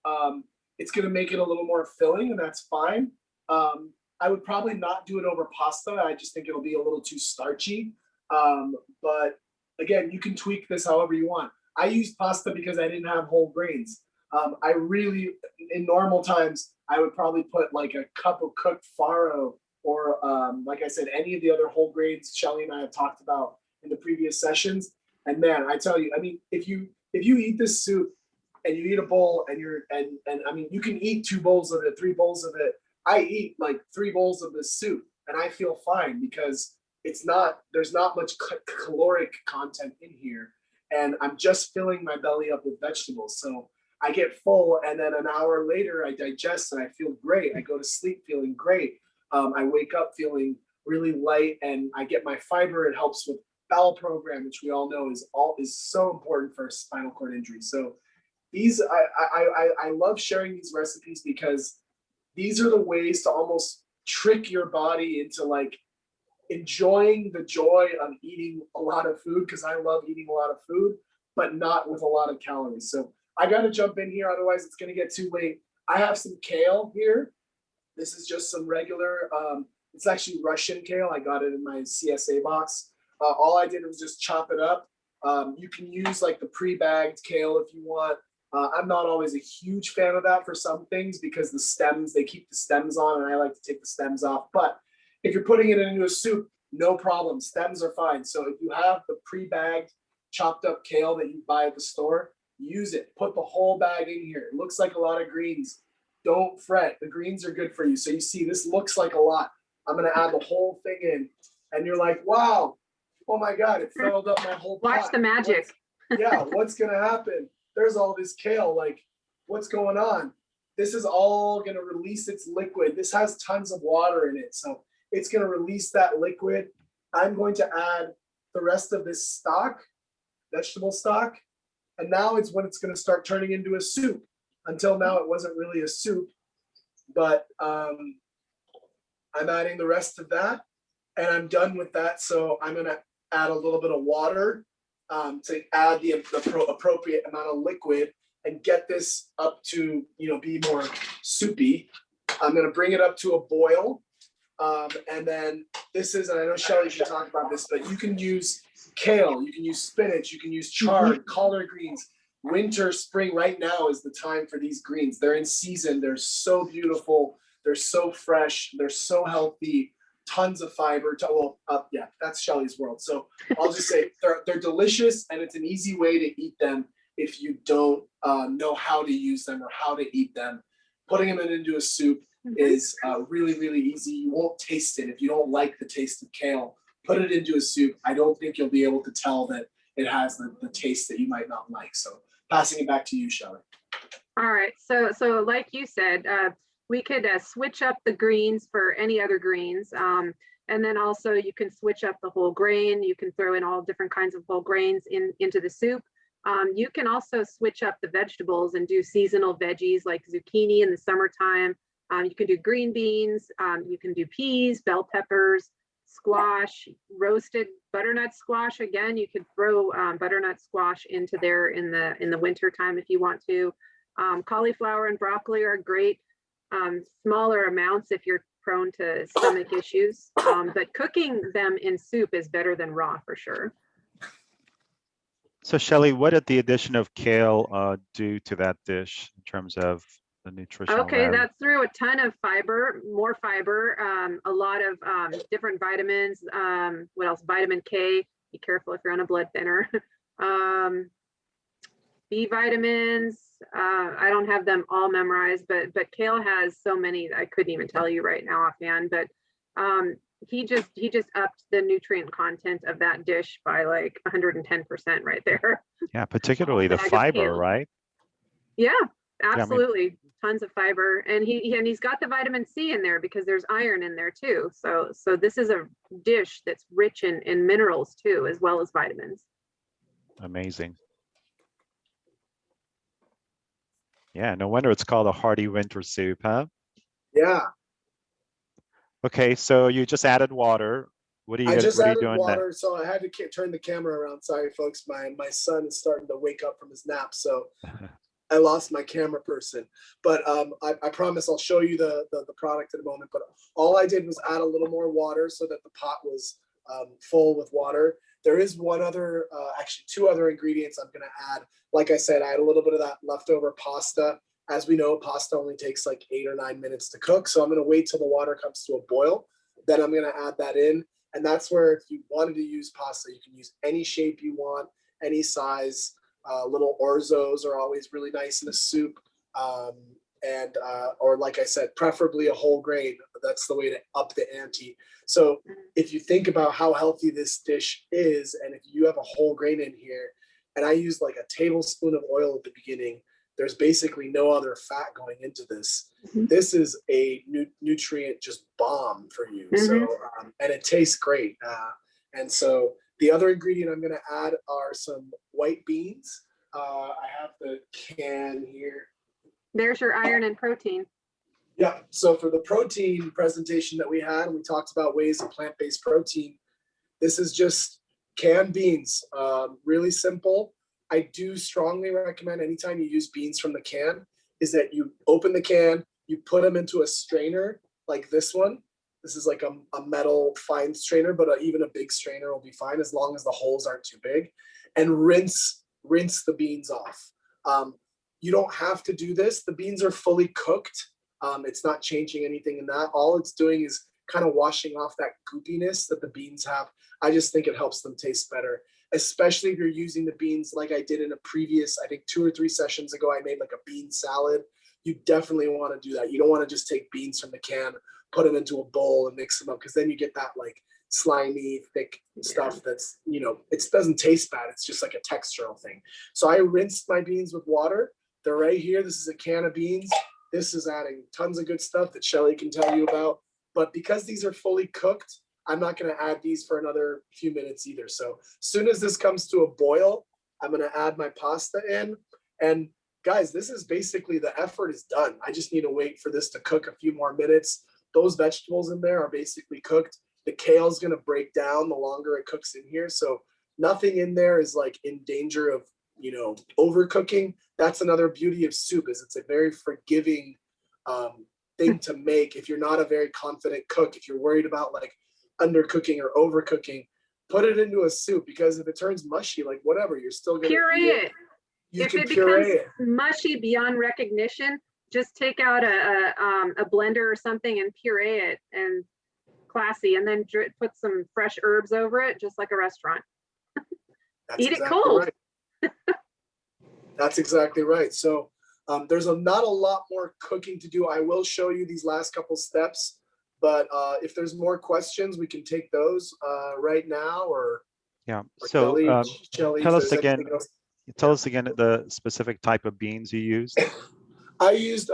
it's going to make it a little more filling, and that's fine. I would probably not do it over pasta. I just think it'll be a little too starchy. But again, you can tweak this however you want. I used pasta because I didn't have whole grains. I really, in normal times, I would probably put like a cup of cooked farro, or like I said, any of the other whole grains Shelley and I have talked about in the previous sessions. And man, I tell you, I mean, if you eat this soup and you eat a bowl, and I mean, you can eat 2 bowls of it, 3 bowls of it. I eat like 3 bowls of this soup, and I feel fine because there's not much caloric content in here, and I'm just filling my belly up with vegetables. So I get full, and then an hour later I digest and I feel great. I go to sleep feeling great. I wake up feeling really light, and I get my fiber. It helps with bowel program, which we all know is so important for spinal cord injury. So these, I love sharing these recipes because these are the ways to almost trick your body into like enjoying the joy of eating a lot of food, because I love eating a lot of food, but not with a lot of calories. So I got to jump in here, otherwise it's going to get too late. I have some kale here, This is just some regular, it's actually Russian kale. I got it in my CSA box. All I did was just chop it up. You can use like the pre-bagged kale if you want. I'm not always a huge fan of that for some things because the stems, they keep the stems on and I like to take the stems off. But if you're putting it into a soup, no problem. Stems are fine. So if you have the pre-bagged chopped up kale that you buy at the store, use it. Put the whole bag in here. It looks like a lot of greens. Don't fret. The greens are good for you. So you see, this looks like a lot. I'm going to add the whole thing in. And you're like, wow, oh my God, it filled up my whole pot. Watch the magic. What's going to happen? There's all this kale. Like, what's going on? This is all going to release its liquid. This has tons of water in it. So it's going to release that liquid. I'm going to add the rest of this stock, vegetable stock. And now it's when it's going to start turning into a soup. Until now, it wasn't really a soup. But I'm adding the rest of that. And I'm done with that. So I'm going to add a little bit of water to add the appropriate amount of liquid and get this up to, be more soupy. I'm going to bring it up to a boil. And then this is, and I know Shelley should talk about this, but you can use kale, you can use spinach, you can use chard, collard greens. Winter, spring, right now is the time for these greens. They're in season. They're so beautiful. They're so fresh. They're so healthy. Tons of fiber. That's Shelley's world. So I'll just say they're delicious, and it's an easy way to eat them if you don't know how to use them or how to eat them. Putting them into a soup is really, really easy. You won't taste it if you don't like the taste of kale. Put it into a soup. I don't think you'll be able to tell that it has the taste that you might not like. So passing it back to you, Shelley. All right. So like you said, we could switch up the greens for any other greens. And then also you can switch up the whole grain. You can throw in all different kinds of whole grains into the soup. You can also switch up the vegetables and do seasonal veggies like zucchini in the summertime. You can do green beans. You can do peas, bell peppers, squash, roasted butternut squash. Again, you could throw butternut squash into there in the winter time if you want to. Cauliflower and broccoli are great. Smaller amounts if you're prone to stomach issues. But cooking them in soup is better than raw for sure. So Shelley, what did the addition of kale do to that dish in terms of the nutritional Okay, value? that threw a ton of fiber, more fiber, a lot of different vitamins. What else? Vitamin K. Be careful if you're on a blood thinner. B vitamins. I don't have them all memorized, but kale has so many I couldn't even tell you right now offhand. But he just upped the nutrient content of that dish by like 110% right there. Yeah, particularly the fiber, right? Yeah, absolutely. Yeah, I mean, tons of fiber, and he's got the vitamin C in there because there's iron in there too. So this is a dish that's rich in minerals too, as well as vitamins. Amazing. Yeah, no wonder it's called a hearty winter soup, huh? Yeah. Okay, so you just added water. What are you doing water, next? so I had to turn the camera around. Sorry, folks. My son is starting to wake up from his nap, so I lost my camera person. But I promise I'll show you the product in a moment. But all I did was add a little more water so that the pot was full with water. There is actually two other ingredients I'm going to add. Like I said, I had a little bit of that leftover pasta. As we know, pasta only takes like 8 or 9 minutes to cook. So I'm going to wait till the water comes to a boil. Then I'm going to add that in. And that's where if you wanted to use pasta, you can use any shape you want, any size. Little orzos are always really nice in a soup. Or like I said, preferably a whole grain. That's the way to up the ante. So if you think about how healthy this dish is, and if you have a whole grain in here, and I used like a tablespoon of oil at the beginning, there's basically no other fat going into this. This is a nutrient just bomb for you. So, and it tastes great. And so the other ingredient I'm going to add are some white beans. I have the can here. There's your iron and protein. Yeah. So for the protein presentation that we had, we talked about ways of plant-based protein. This is just canned beans. Really simple. I do strongly recommend anytime you use beans from the can is that you open the can, you put them into a strainer, like this one. This is like a metal fine strainer, but even a big strainer will be fine as long as the holes aren't too big. And rinse the beans off. You don't have to do this. The beans are fully cooked. It's not changing anything in that. All it's doing is kind of washing off that goopiness that the beans have. I just think it helps them taste better, especially if you're using the beans like I did in a previous, I think 2 or 3 sessions ago, I made like a bean salad. You definitely want to do that. You don't want to just take beans from the can, put them into a bowl and mix them up, because then you get that like slimy, thick stuff that's, you know, it doesn't taste bad. It's just like a textural thing. So I rinsed my beans with water. They're right here. This is a can of beans. This is adding tons of good stuff that Shelley can tell you about. But because these are fully cooked, I'm not going to add these for another few minutes either. So as soon as this comes to a boil, I'm going to add my pasta in. And guys, this is basically, the effort is done. I just need to wait for this to cook a few more minutes. Those vegetables in there are basically cooked. The kale is going to break down the longer it cooks in here. So nothing in there is like in danger of, you know, overcooking. That's another beauty of soup, is it's a very forgiving thing to make. If you're not a very confident cook, if you're worried about like undercooking or overcooking, put it into a soup, because if it turns mushy, like whatever, you're still going to Puree it. You If can it puree becomes it. mushy beyond recognition, just take out a blender or something and puree it, and classy, and then put some fresh herbs over it, just like a restaurant. That's Eat exactly it cold. Right. That's exactly right. So there's not a lot more cooking to do. I will show you these last couple steps, but if there's more questions, we can take those right now, or Yeah. or So Shelley, tell if us there's again. anything else. Tell us again the specific type of beans you used. I used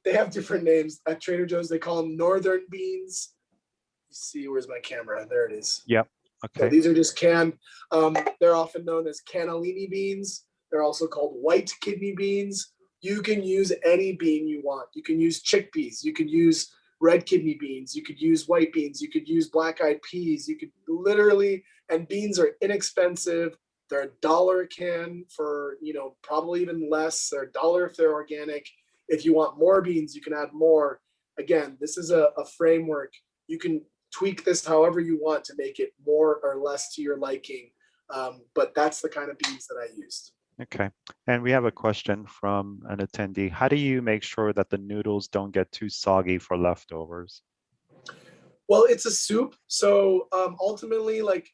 they have different names at Trader Joe's. They call them northern beans. You see, where's my camera? There it is. Yep. So Okay. these are just canned. They're often known as cannellini beans. They're also called white kidney beans. You can use any bean you want. You can use chickpeas. You could use red kidney beans. You could use white beans. You could use black-eyed peas. You could literally, and beans are inexpensive. They're $1 a can for, you know, probably even less. They're $1 if they're organic. If you want more beans, you can add more. Again, this is a framework. You can tweak this however you want to make it more or less to your liking. But that's the kind of beans that I used. Okay. And we have a question from an attendee. How do you make sure that the noodles don't get too soggy for leftovers? Well, it's a soup. So ultimately, like,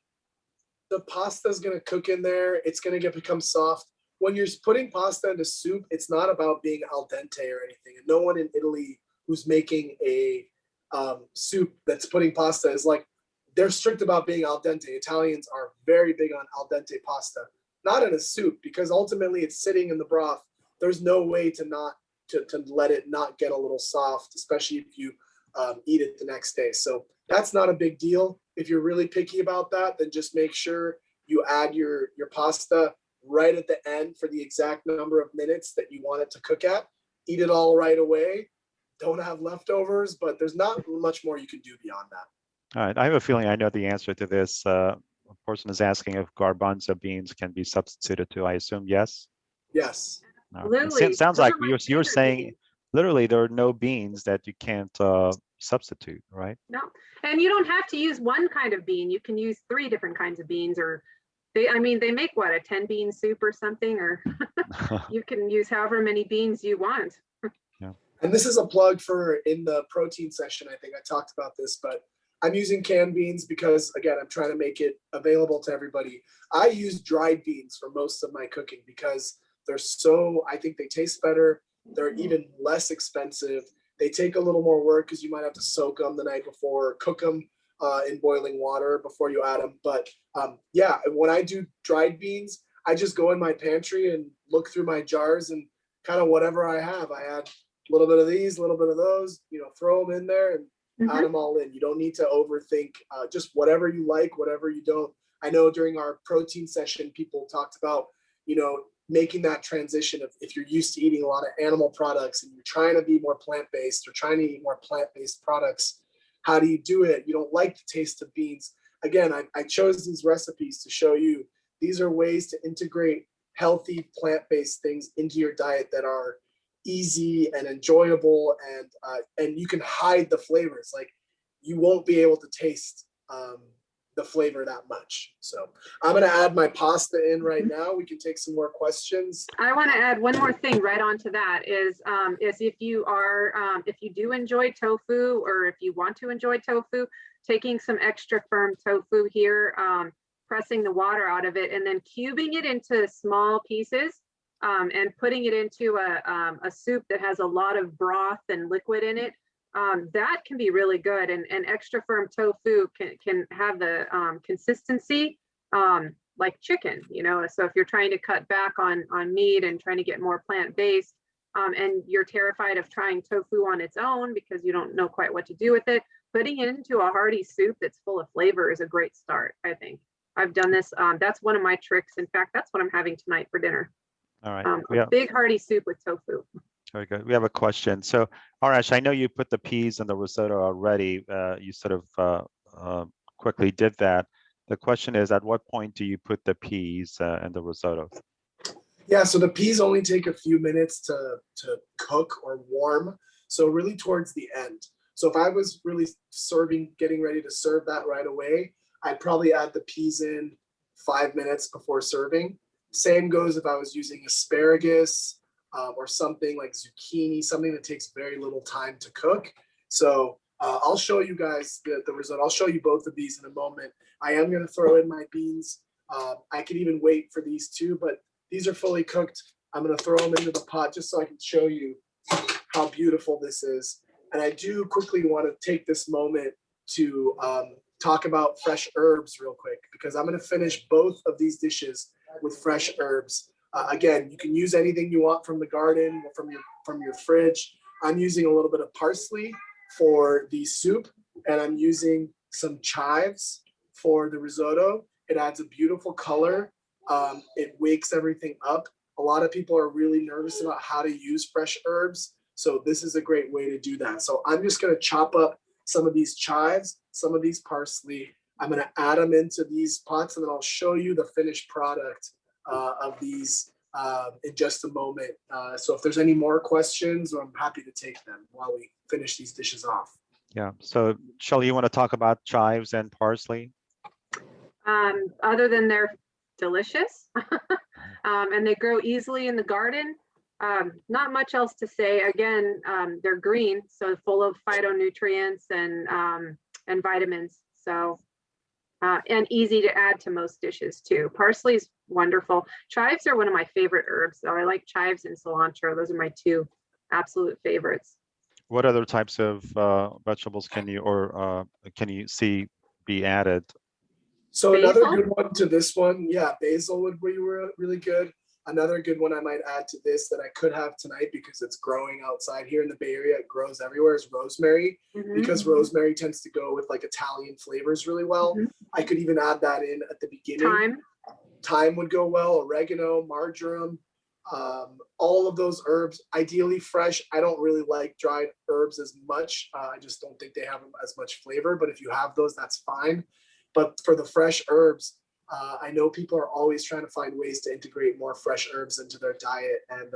the pasta is going to cook in there. It's going to become soft. When you're putting pasta into soup, it's not about being al dente or anything. And no one in Italy who's making a soup that's putting pasta is like, they're strict about being al dente. Italians are very big on al dente pasta, not in a soup, because ultimately it's sitting in the broth. There's no way to not to let it not get a little soft, especially if you eat it the next day. So that's not a big deal. If you're really picky about that, then just make sure you add your pasta right at the end for the exact number of minutes that you want it to cook at. Eat it all right away. Don't have leftovers, but there's not much more you can do beyond that. All right. I have a feeling I know the answer to this. A person is asking if garbanzo beans can be substituted to. I assume yes. Yes. Absolutely. Sounds Those like are my you're favorite saying beans. literally there are no beans that you can't substitute, right? No, and you don't have to use one kind of bean. You can use 3 different kinds of beans, or I mean, they make what, a 10 bean soup or something, or you can use however many beans you want. Yeah. And this is a plug for in the protein session. I think I talked about this, but I'm using canned beans because, again, I'm trying to make it available to everybody. I use dried beans for most of my cooking because they're so, I think they taste better. They're even less expensive. They take a little more work because you might have to soak them the night before, cook them in boiling water before you add them. But yeah, when I do dried beans, I just go in my pantry and look through my jars and kind of whatever I have. I add a little bit of these, a little bit of those, you know, throw them in there and add them all in. You don't need to overthink, just whatever you like, whatever you don't. I know during our protein session, people talked about, you know, making that transition of if you're used to eating a lot of animal products and you're trying to be more plant-based or trying to eat more plant-based products, how do you do it? You don't like the taste of beans. Again, I chose these recipes to show you these are ways to integrate healthy plant-based things into your diet that are easy and enjoyable, and you can hide the flavors. Like you won't be able to taste the flavor that much. So I'm going to add my pasta in right now. We can take some more questions. I want to add one more thing right onto that is if you are, if you do enjoy tofu, or if you want to enjoy tofu, taking some extra firm tofu here, pressing the water out of it and then cubing it into small pieces and putting it into a soup that has a lot of broth and liquid in it. That can be really good, and extra firm tofu can have the consistency like chicken, you know. So if you're trying to cut back on meat and trying to get more plant-based, and you're terrified of trying tofu on its own because you don't know quite what to do with it, putting it into a hearty soup that's full of flavor is a great start. I think I've done this. That's one of my tricks. In fact, that's what I'm having tonight for dinner. All right. A big hearty soup with tofu. Very good. We have a question. So, Arash, I know you put the peas in the risotto already. You sort of quickly did that. The question is, at what point do you put the peas in the risotto? Yeah, so the peas only take a few minutes to cook or warm. So really towards the end. So if I was really getting ready to serve that right away, I'd probably add the peas in 5 minutes before serving. Same goes if I was using asparagus or something like zucchini, something that takes very little time to cook. So I'll show you guys the risotto. I'll show you both of these in a moment. I am going to throw in my beans. I could even wait for these two, but these are fully cooked. I'm going to throw them into the pot just so I can show you how beautiful this is. And I do quickly want to take this moment to talk about fresh herbs real quick, because I'm going to finish both of these dishes with fresh herbs. Again, you can use anything you want from the garden or from your fridge. I'm using a little bit of parsley for the soup, and I'm using some chives for the risotto. It adds a beautiful color. It wakes everything up. A lot of people are really nervous about how to use fresh herbs, so this is a great way to do that. So I'm just going to chop up some of these chives, some of these parsley. I'm going to add them into these pots, and then I'll show you the finished product of these in just a moment. So if there's any more questions, I'm happy to take them while we finish these dishes off. Yeah. So Shelley, you want to talk about chives and parsley? Other than they're delicious and they grow easily in the garden, not much else to say. Again, they're green, so full of phytonutrients and vitamins. So and easy to add to most dishes too. Parsley is wonderful. Chives are one of my favorite herbs. So I like chives and cilantro. Those are my two absolute favorites. What other types of vegetables can you see be added? So another good one to this one, yeah, basil would be really good. Another good one I might add to this that I could have tonight because it's growing outside here in the Bay Area, it grows everywhere, is rosemary. Because rosemary tends to go with like Italian flavors really well. I could even add that in at the beginning. Thyme would go well, oregano, marjoram, all of those herbs, ideally fresh. I don't really like dried herbs as much. I just don't think they have as much flavor, but if you have those, that's fine. But for the fresh herbs, I know people are always trying to find ways to integrate more fresh herbs into their diet, and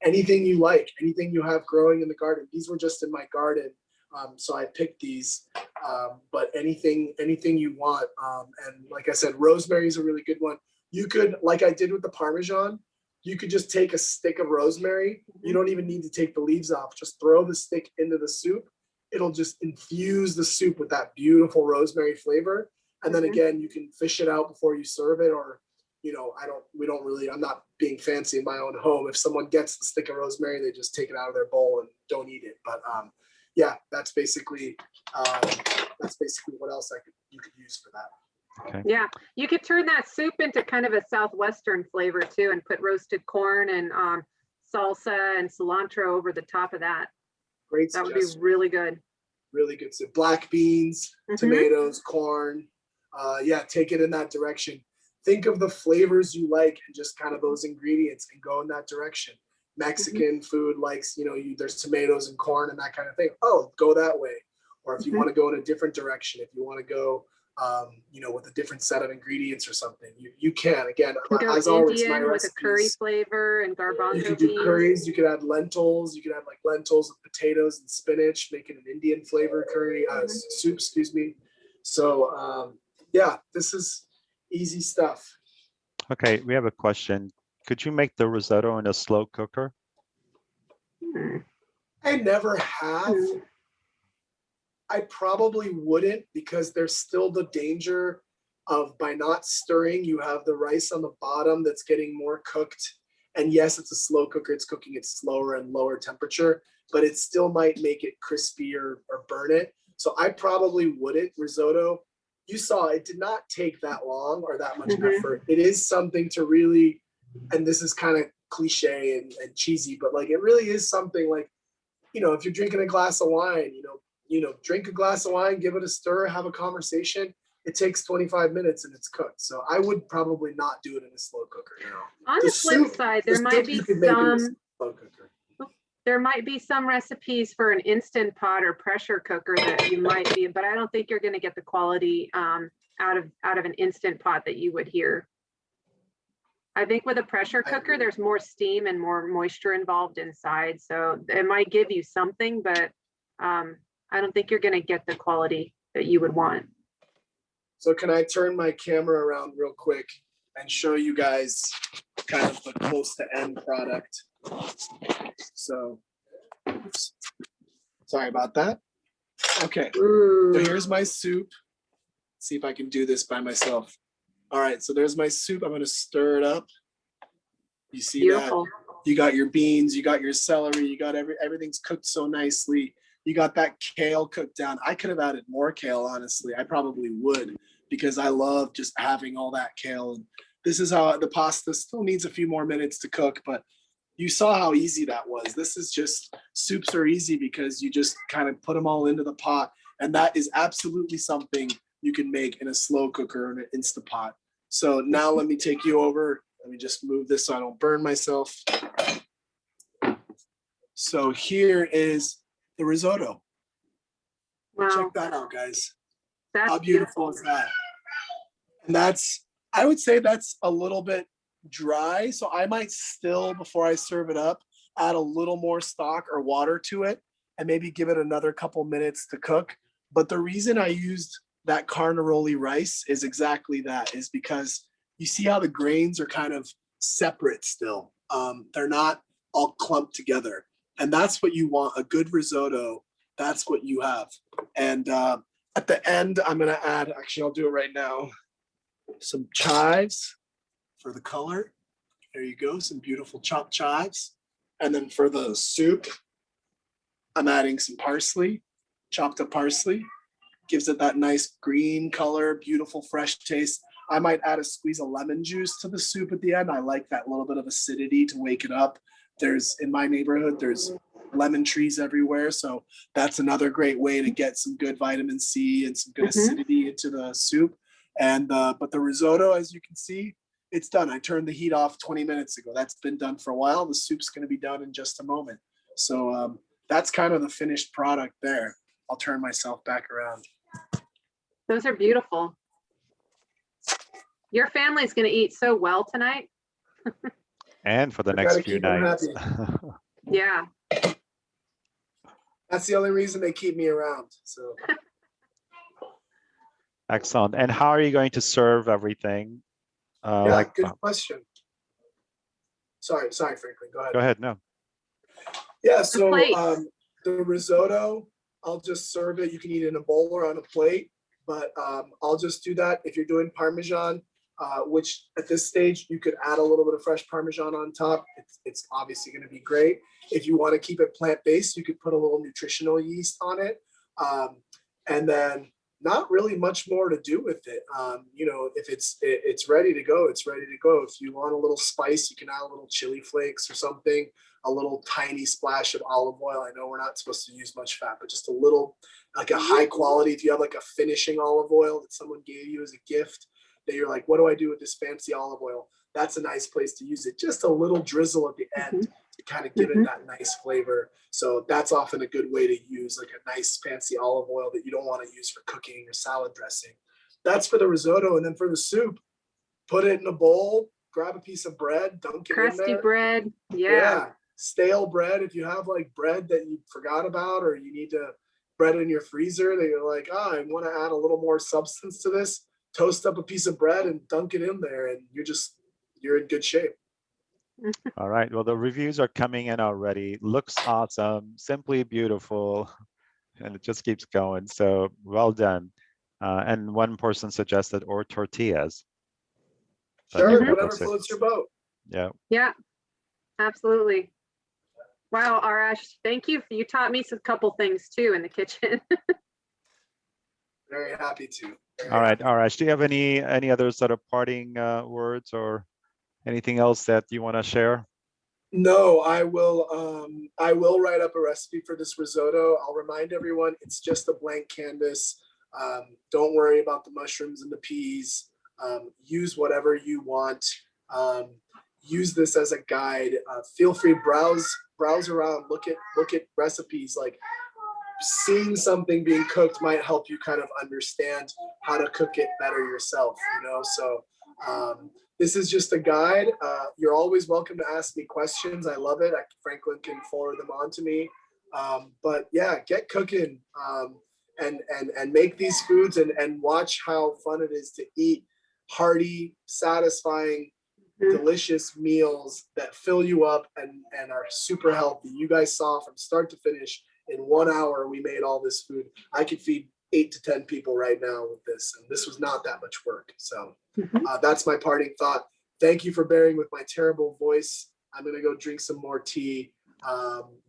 anything you like, anything you have growing in the garden. These were just in my garden, so I picked these, but anything you want. And like I said, rosemary is a really good one. You could, like I did with the Parmesan, you could just take a stick of rosemary. You don't even need to take the leaves off. Just throw the stick into the soup. It'll just infuse the soup with that beautiful rosemary flavor. And then again, you can fish it out before you serve it, or, you know, I'm not being fancy in my own home. If someone gets the stick of rosemary, they just take it out of their bowl and don't eat it. But yeah, that's basically what else you could use for that. Okay. Yeah, you could turn that soup into kind of a Southwestern flavor too, and put roasted corn and salsa and cilantro over the top of that. Great That would suggestion. be really good. Really good soup. Black beans, tomatoes, corn. Yeah, take it in that direction. Think of the flavors you like and just kind of those ingredients and go in that direction. Mexican food likes, there's tomatoes and corn and that kind of thing. Oh, go that way. Or if you want to go in a different direction, if you want to go you know, with a different set of ingredients or something. You can, again, You can go as always, my Indian with a curry recipes, flavor and you garbanzo can do beans. curries, you could add lentils, you could add like lentils with potatoes and spinach, making an Indian flavor curry, soup, excuse me. So yeah, this is easy stuff. Okay, we have a question. Could you make the risotto in a slow cooker? I never have. I probably wouldn't, because there's still the danger of, by not stirring, you have the rice on the bottom that's getting more cooked. And yes, it's a slow cooker, it's cooking it slower and lower temperature, but it still might make it crispy or burn it. So I probably wouldn't. Risotto, you saw it did not take that long or that much effort. It is something to really, and this is kind of cliche and cheesy, but like it really is something like, you know, if you're drinking a glass of wine, you know, drink a glass of wine, give it a stir, have a conversation. It takes 25 minutes and it's cooked. So I would probably not do it in a slow cooker. On the flip side, there might be some recipes for an instant pot or pressure cooker that you might be, but I don't think you're going to get the quality out of an instant pot that you would hear. I think with a pressure cooker, there's more steam and more moisture involved inside. So it might give you something, but I don't think you're going to get the quality that you would want. So can I turn my camera around real quick and show you guys kind of the close to end product? So, oops. Sorry about that. Okay, so here's my soup. Let's see if I can do this by myself. All right, so there's my soup. I'm going to stir it up. You see Beautiful. That? You got your beans, you got your celery, you got everything's cooked so nicely. You got that kale cooked down. I could have added more kale, honestly. I probably would, because I love just having all that kale. And this is how the pasta still needs a few more minutes to cook, but you saw how easy that was. This is just, soups are easy because you just kind of put them all into the pot. And that is absolutely something you can make in a slow cooker or in an Instapot. So now let me take you over. Let me just move this so I don't burn myself. So here is the risotto. Wow. Check that out, guys. That's how beautiful is that? And that's, I would say that's a little bit dry. So I might still, before I serve it up, add a little more stock or water to it and maybe give it another couple minutes to cook. But the reason I used that carnaroli rice is exactly that, is because you see how the grains are kind of separate still. They're not all clumped together. And that's what you want, a good risotto. That's what you have. And at the end, I'm gonna add, actually I'll do it right now, some chives for the color. There you go, some beautiful chopped chives. And then for the soup, I'm adding some parsley, chopped up parsley. Gives it that nice green color, beautiful fresh taste. I might add a squeeze of lemon juice to the soup at the end. I like that little bit of acidity to wake it up. There's, in my neighborhood, there's lemon trees everywhere. So that's another great way to get some good vitamin C and some good acidity into the soup. And but the risotto, as you can see, it's done. I turned the heat off 20 minutes ago. That's been done for a while. The soup's going to be done in just a moment. So that's kind of the finished product there. I'll turn myself back around. Those are beautiful. Your family's going to eat so well tonight. And for the next few nights. Yeah. That's the only reason they keep me around. So. Excellent. And how are you going to serve everything? Yeah, good question. Sorry, Franklin. Go ahead. Go ahead. No. Yeah. So the risotto, I'll just serve it. You can eat it in a bowl or on a plate, but I'll just do that. If you're doing Parmesan, which at this stage you could add a little bit of fresh Parmesan on top. It's obviously going to be great. If you want to keep it plant-based, you could put a little nutritional yeast on it. And then not really much more to do with it. You know, if it's ready to go, it's ready to go. If you want a little spice, you can add a little chili flakes or something, a little tiny splash of olive oil. I know we're not supposed to use much fat, but just a little, like a high quality. If you have like a finishing olive oil that someone gave you as a gift, that you're like, what do I do with this fancy olive oil? That's a nice place to use it. Just a little drizzle at the end to kind of give it that nice flavor. So that's often a good way to use like a nice fancy olive oil that you don't want to use for cooking or salad dressing. that's for the risotto. And then for the soup, put it in a bowl, grab a piece of bread, dunk it in Crusty there. bread. Yeah. Yeah, stale bread. If you have like bread that you forgot about, or you need to bread in your freezer that you're like, oh, I want to add a little more substance to this, toast up a piece of bread and dunk it in there, and you're in good shape. All right. Well, the reviews are coming in already. Looks awesome, simply beautiful, and it just keeps going. So well done. And one person suggested or tortillas. Sure, That whatever looks it. floats your boat. Yeah. Yeah, absolutely. Wow, Arash, thank you. You taught me some couple things too in the kitchen. Very happy to. All right, Arash, do you have any other sort of parting words or anything else that you want to share? No, I will write up a recipe for this risotto. I'll remind everyone it's just a blank canvas. Don't worry about the mushrooms and the peas. Use whatever you want. Use this as a guide. Feel free browse around, look at recipes. Like, seeing something being cooked might help you kind of understand how to cook it better yourself, so this is just a guide. You're always welcome to ask me questions. I love it. Franklin can forward them on to me. But yeah, get cooking, and make these foods, and watch how fun it is to eat hearty, satisfying, delicious meals that fill you up and are super healthy. You guys saw from start to finish, in 1 hour, we made all this food. I could feed 8 to 10 people right now with this, and this was not that much work. So that's my parting thought. Thank you for bearing with my terrible voice. I'm gonna go drink some more tea.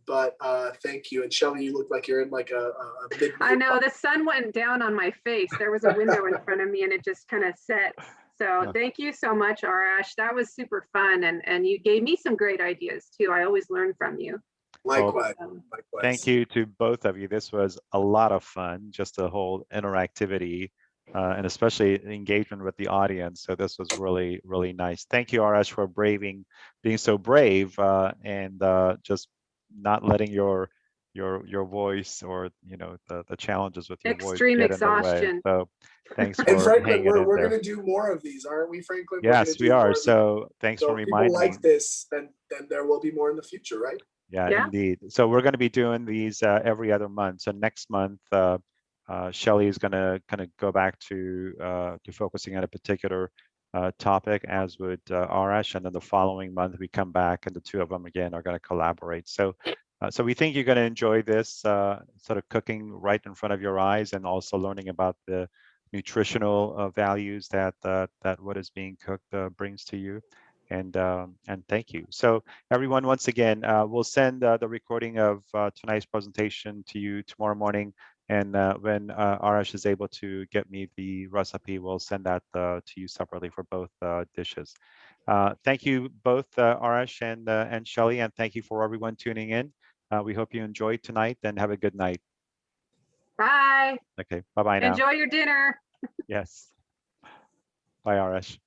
But thank you. And Shelley, you look like you're in like a mid. I know, the sun went down on my face. There was a window in front of me and it just kind of set. So thank you so much, Arash. That was super fun. And you gave me some great ideas too. I always learn from you. Likewise. Likewise. Thank you to both of you. This was a lot of fun, just the whole interactivity and especially engagement with the audience. So this was really, really nice. Thank you, Arash, for being so brave and just not letting your voice or the challenges with your extreme voice get exhaustion. in the way. So thanks for and Franklin, hanging in we're there. going to do more of these, aren't we, Franklin? Yes, we are. So thanks for reminding me. If people like this, then there will be more in the future, right? Yeah, indeed. So we're going to be doing these every other month. So next month, Shelley is going to kind of go back to focusing on a particular topic, as would Arash, and then the following month we come back, and the two of them again are going to collaborate. So, so we think you're going to enjoy this sort of cooking right in front of your eyes, and also learning about the nutritional values that what is being cooked brings to you. And thank you. So everyone, once again, we'll send the recording of tonight's presentation to you tomorrow morning. And when Arash is able to get me the recipe, we'll send that to you separately for both dishes. Thank you both, Arash and Shelley, and thank you for everyone tuning in. We hope you enjoyed tonight, and have a good night. Bye. Okay, bye-bye now. Enjoy your dinner. Yes. Bye, Arash.